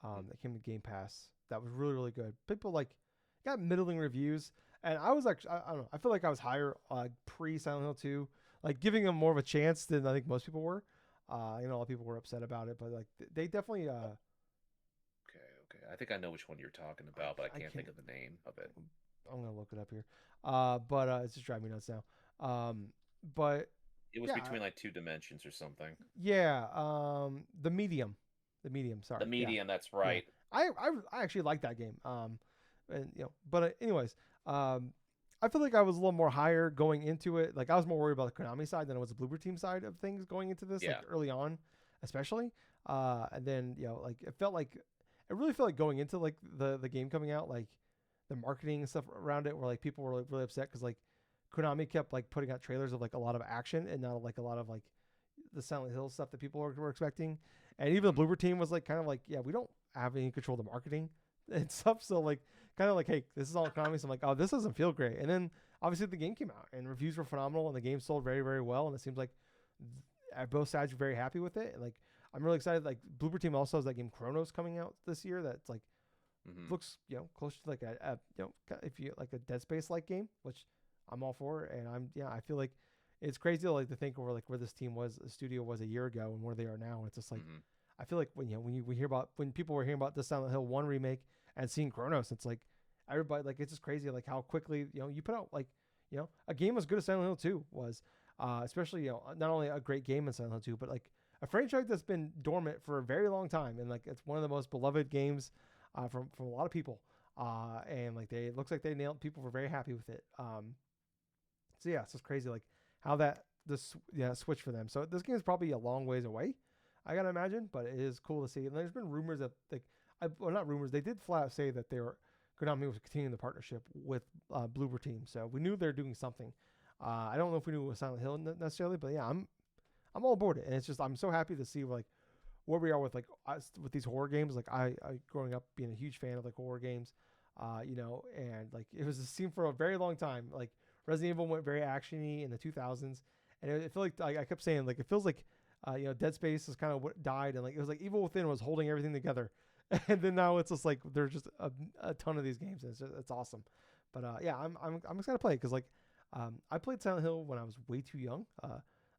That came with Game Pass. That was really really good. People like got middling reviews, and I was actually I don't know. I feel like I was higher pre Silent Hill 2, like giving them more of a chance than I think most people were. A lot of people were upset about it, but like they definitely Okay, okay. I think I know which one you're talking about, but I I can't think can't. of the name of it. I'm gonna look it up here. But it's just driving me nuts now. But It was yeah, between like two dimensions or something. yeah. The medium. The Sorry, yeah, medium, that's yeah. right. I actually like that game. And but anyways, I feel like I was a little more higher going into it. Like I was more worried about the Konami side than I was the Bloober Team side of things going into this, like Yeah. early on, especially. And then like it really felt like going into like the game coming out, like the marketing and stuff around it, where like people were like really upset because like Konami kept like putting out trailers of like a lot of action and not like a lot of like the Silent Hill stuff that people were expecting. And even Hmm. the Bloober Team was like kind of like, yeah, we don't have any control of the marketing and stuff. So like kind of like, hey, this is all Konami. So I'm like, oh, this doesn't feel great. And then obviously the game came out and reviews were phenomenal and the game sold very, very well. And it seems like both sides were very happy with it. And like I'm really excited. Like Bloober Team also has that game Chronos coming out this year. That's like Hmm. looks close to like a if you like a Dead Space like game, which I'm all for. And I feel like it's crazy to like to think where this team was, the studio was a year ago and where they are now. It's just like Hmm. I feel like we hear about when people were hearing about the Silent Hill 1 remake and seeing Chronos, it's like everybody like it's just crazy like how quickly you put out like a game as good as Silent Hill 2 was, especially not only a great game in Silent Hill 2 but like a franchise that's been dormant for a very long time and like it's one of the most beloved games from a lot of people, and like it looks like they nailed, people were very happy with it. So yeah, it's just crazy like how that this switch for them. So this game is probably a long ways away. I gotta imagine, but it is cool to see. And there's been rumors that well, not rumors. They did flat out say that Konami was continuing the partnership with Bloober Team, so we knew they're doing something. I don't know if we knew it was Silent Hill necessarily, but yeah, I'm all aboard it, and it's just I'm so happy to see like where we are with like us, with these horror games. Like I growing up being a huge fan of like horror games, and like it was a scene for a very long time. Like Resident Evil went very actiony in the 2000s, and it felt like I kept saying like it feels like Dead Space is kind of what died, and like it was like Evil Within was holding everything together, and then now it's just like there's just a ton of these games. And it's awesome, but yeah, I'm excited to play it because like I played Silent Hill when I was way too young.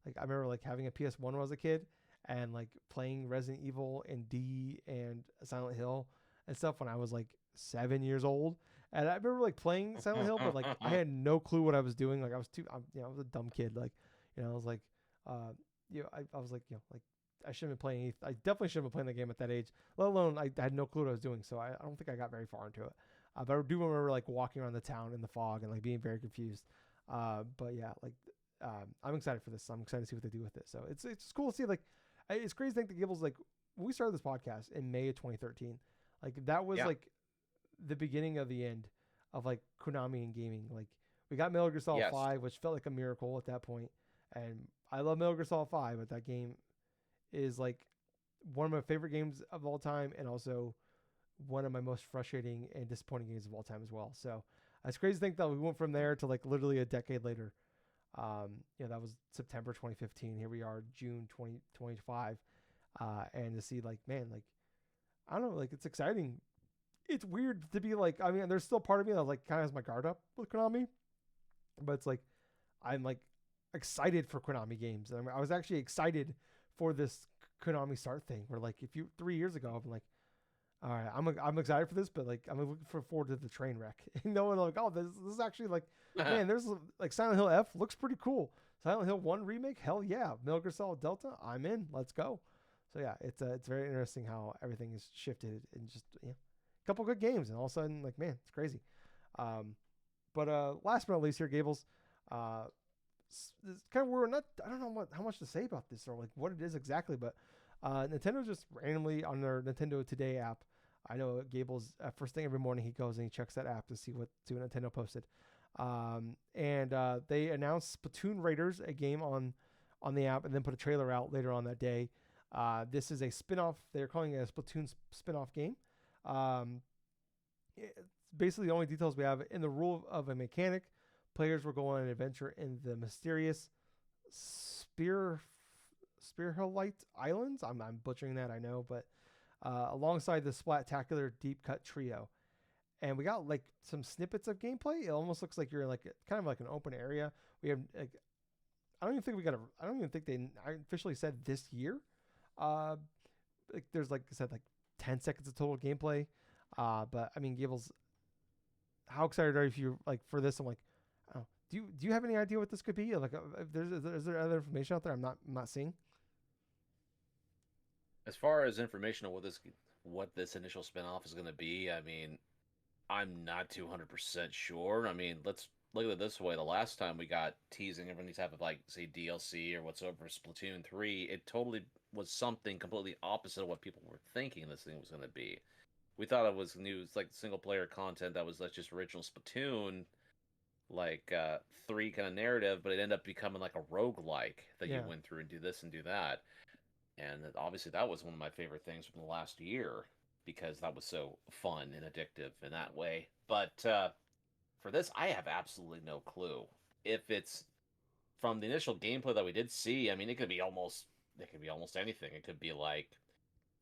Like I remember like having a PS1 when I was a kid and like playing Resident Evil and D and Silent Hill and stuff when I was like 7 years old. And I remember like playing Silent Hill, but like I had no clue what I was doing. Like I was I was a dumb kid. Like, I was like, I was like, like I shouldn't have been playing. I definitely shouldn't have been playing the game at that age. Let alone I had no clue what I was doing. So I don't think I got very far into it. But I do remember like walking around the town in the fog and like being very confused. But yeah, like I'm excited for this. I'm excited to see what they do with it. So it's just cool to see. Like it's crazy to think that Gables like when we started this podcast in May of 2013, like that was like the beginning of the end of like Konami and gaming. Like we got Metal Gear Solid 5, which felt like a miracle at that point. And I love Metal Gear Solid 5, but that game is like one of my favorite games of all time, and also one of my most frustrating and disappointing games of all time as well. So it's crazy to think that we went from there to like literally a decade later. That was September 2015. Here we are, June 2025. And to see like, man, like, I don't know, like it's exciting. It's weird to be like, I mean, there's still part of me that like kind of has my guard up with Konami, but it's like, I'm like excited for Konami games. And I was actually excited for this Konami Start thing where like, if you 3 years ago, I've been like, all right, I'm excited for this, but like I'm looking forward to the train wreck. And like, oh, this is actually like, man, there's like Silent Hill F looks pretty cool. Silent Hill 1 remake, hell yeah. Metal Gear Solid Delta, I'm in. Let's go. So yeah, it's very interesting how everything is shifted and just a couple good games, and all of a sudden like, man, it's crazy. But last but not least here, Gables, it's kind of we're not. I don't know how much to say about this or like what it is exactly, but Nintendo just randomly on their Nintendo Today app. I know Gables first thing every morning he goes and he checks that app to see what Nintendo posted. And they announced Splatoon Raiders, a game on the app, and then put a trailer out later on that day. This is a spin-off. They're calling it a Splatoon spin-off game. Basically, the only details we have in the rule of a mechanic, players will go on an adventure in the mysterious Spearhillite Islands. I'm butchering that, I know, but alongside the Splat-tacular Deep Cut Trio. And we got like some snippets of gameplay. It almost looks like you're in like kind of like an open area. We have like I don't even think they officially said this year. Like there's like I said like 10 seconds of total gameplay. But I mean, Gables, how excited are you like for this? I'm like, oh, do you have any idea what this could be? Like, is there other information out there I'm not seeing? As far as information on what this initial spinoff is going to be, I mean, I'm not 200% sure. I mean, let's look at it this way. The last time we got teasing every type of like say DLC or whatsoever for Splatoon 3, it totally was something completely opposite of what people were thinking this thing was going to be. We thought it was new, it's like single player content that was like just original Splatoon, like 3 kind of narrative, but it ended up becoming like a roguelike that you went through and do this and do that. And obviously that was one of my favorite things from the last year because that was so fun and addictive in that way. But for this, I have absolutely no clue. If it's from the initial gameplay that we did see, I mean, it could be almost anything. It could be like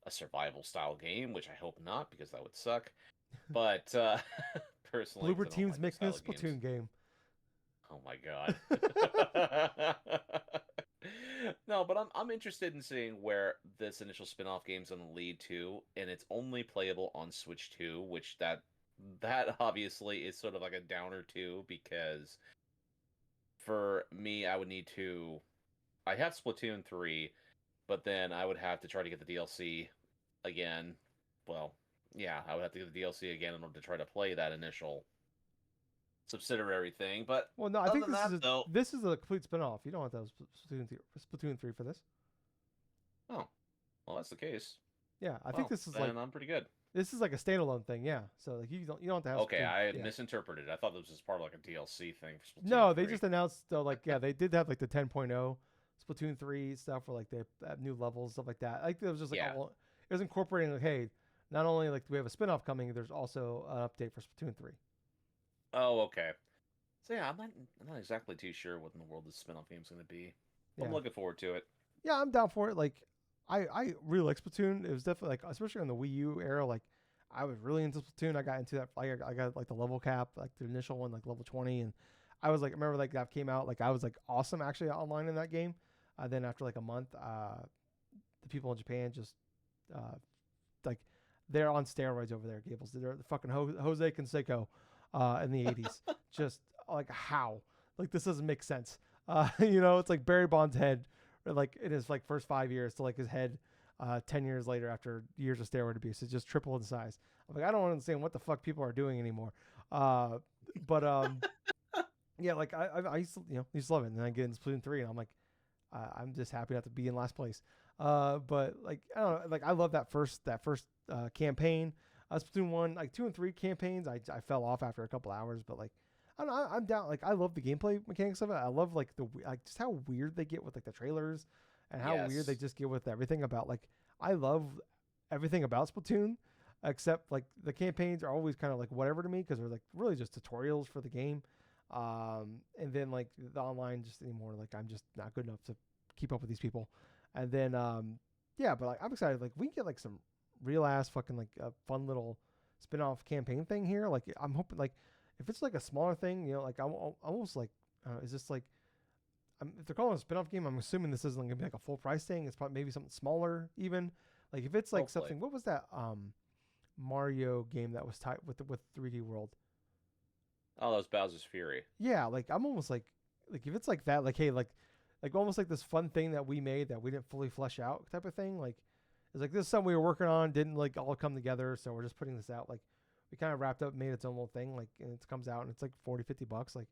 a survival style game, which I hope not because that would suck. But personally, Bloober Team's making a Splatoon game. Oh my god. No, but I'm interested in seeing where this initial spin-off game's going to lead to, and it's only playable on Switch 2, which that obviously is sort of like a downer too, because for me, I have Splatoon 3, but then I would have to try to get the DLC again. Well, yeah, I would have to get the DLC again in order to try to play that initial subsidiary thing. But well, no, I think this is a complete spin-off. You don't want that Splatoon 3 for this. Oh, Well, that's the case. Yeah, I think Well, this is like then I'm pretty good. a standalone thing. Yeah, so like you don't have to have Okay, Splatoon. I Yeah. misinterpreted. I thought this was part of like a DLC thing for Splatoon No, they 3. just announced like yeah they did have like the 10.0 Splatoon 3 stuff where like they have new levels stuff like that. Like it was just like Yeah. it was incorporating like hey not only like do we have a spinoff coming, there's also an update for Splatoon 3. Oh, okay. So yeah, I'm not exactly too sure what in the world this spin-off game's going to be. But I'm Yeah, looking forward to it. yeah, I'm down for it. Like I really like Splatoon. It was definitely like especially on the Wii U era. Like I was really into Splatoon. I got into that. I got like the level cap, like the initial one, like level 20, and I was like, I remember like that came out. Like I was like awesome actually online in that game. Then after like a month, the people in Japan just uh, like they're on steroids over there. Gables, they're the fucking Jose Canseco in the 80s. Just like how like this doesn't make sense. It's like Barry Bonds' head, like in his like first 5 years to like his head 10 years later after years of steroid abuse. It's just tripled in size. I'm like, I don't understand what the fuck people are doing anymore. But yeah, like I used to, used to love it. And then I get into Splatoon 3 and I'm like, I'm just happy not to be in last place. But like, I don't know, like I love that first campaign. Splatoon 1, like 2 and 3 campaigns, I fell off after a couple hours, but like, I don't know, I'm down. Like I love the gameplay mechanics of it. I love like like just how weird they get with like the trailers and how weird they Yes. just get with everything about like I love everything about Splatoon except like the campaigns are always kind of like whatever to me because they're like really just tutorials for the game. And then like the online just anymore like I'm just not good enough to keep up with these people. And then yeah, but like I'm excited like we can get like some real ass fucking like a fun little spin-off campaign thing here. Like I'm hoping like if it's like a smaller thing, like I'm almost like is this like if they're calling it a spin-off game, I'm assuming this isn't gonna be like a full price thing. It's probably maybe something smaller even. Like if it's like Hopefully. something, what was that Mario game that was tied with 3D World? Oh, that was Bowser's Fury. Yeah, like I'm almost like if it's like that, like hey, like almost like this fun thing that we made that we didn't fully flesh out type of thing. Like it's like this is something we were working on, didn't like all come together, so we're just putting this out. Like we kind of wrapped up, made its own little thing, like and it comes out and it's like 40-50 bucks, like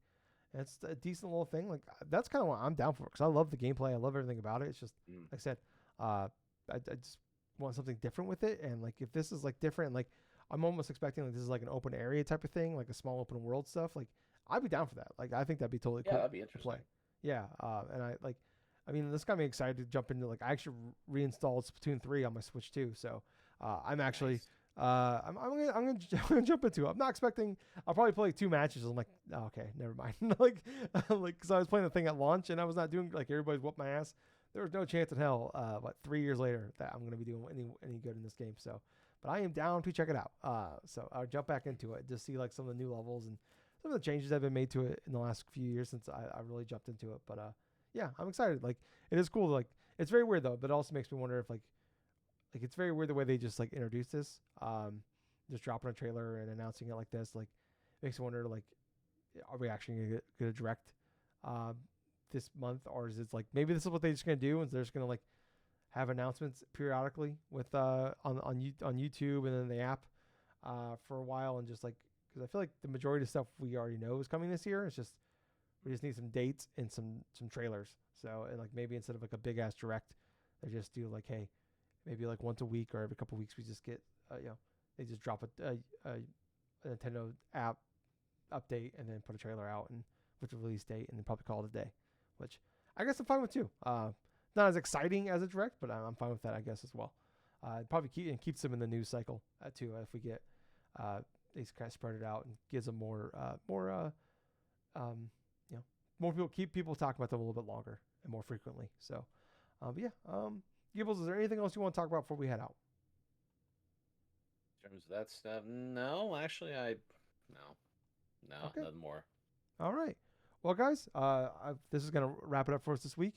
and it's a decent little thing. Like that's kind of what I'm down for because I love the gameplay, I love everything about it. It's just like I said, I just want something different with it, and like if this is like different, like I'm almost expecting like this is like an open area type of thing, like a small open world stuff. Like I'd be down for that. Like I think that'd be totally Yeah, cool that'd be to play. interesting. Yeah, and I like. I mean, this got me excited to jump into like I actually reinstalled Splatoon 3 on my Switch too. So I'm actually Nice. I'm gonna jump into it. I'm not expecting. I'll probably play 2 matches. I'm like, oh, okay, never mind. like because I was playing the thing at launch and I was not doing like everybody's whooped my ass. There was no chance in hell. 3 years later that I'm gonna be doing any good in this game. So, but I am down to check it out. So I'll jump back into it just see like some of the new levels and some of the changes that have been made to it in the last few years since I really jumped into it. But yeah, I'm excited. Like it is cool. Like it's very weird though, but it also makes me wonder if like it's very weird the way they just like introduce this. Just dropping a trailer and announcing it like this, like makes me wonder like are we actually gonna get a direct this month or is it like maybe this is what they're just gonna do and they're just gonna like have announcements periodically with on YouTube and then the app for a while and just like because I feel like the majority of stuff we already know is coming this year. It's just we just need some dates and some trailers. So and like maybe instead of like a big ass direct, they just do like hey, maybe like once a week or every couple of weeks we just get they just drop a Nintendo app update and then put a trailer out and with the release date and then probably call it a day, which I guess I'm fine with too. Not as exciting as a direct, but I'm fine with that I guess as well. Probably keeps them in the news cycle too if we get they kind of spread it out and gives them um, more people keep people talking about them a little bit longer and more frequently. So, but yeah, Gibbles, is there anything else you want to talk about before we head out? In terms of that stuff, no, actually, no, Okay, nothing more. all right. Well, guys, this is gonna wrap it up for us this week.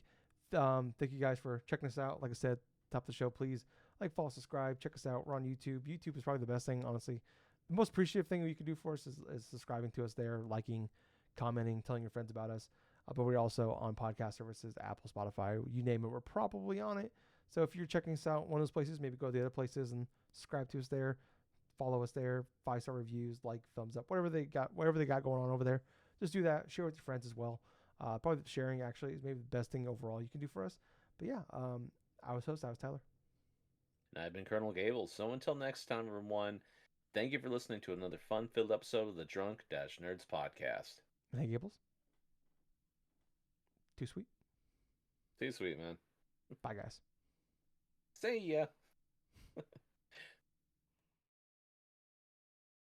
Thank you guys for checking us out. Like I said, top of the show, please like, follow, subscribe, check us out. We're on YouTube. YouTube is probably the best thing, honestly. The most appreciative thing you can do for us is subscribing to us there, liking, commenting, telling your friends about us. But we're also on podcast services, Apple, Spotify, you name it, we're probably on it. So if you're checking us out one of those places, maybe go to the other places and subscribe to us there, follow us there, 5-star reviews, like, thumbs up, whatever they got going on over there. Just do that. Share with your friends as well. Probably sharing actually is maybe the best thing overall you can do for us. But yeah, I was Tyler. And I've been Colonel Gables. So until next time, everyone, thank you for listening to another fun-filled episode of the Drunk-Nerds podcast. Hey, Gables. Too sweet. Too sweet, man. Bye, guys. See ya.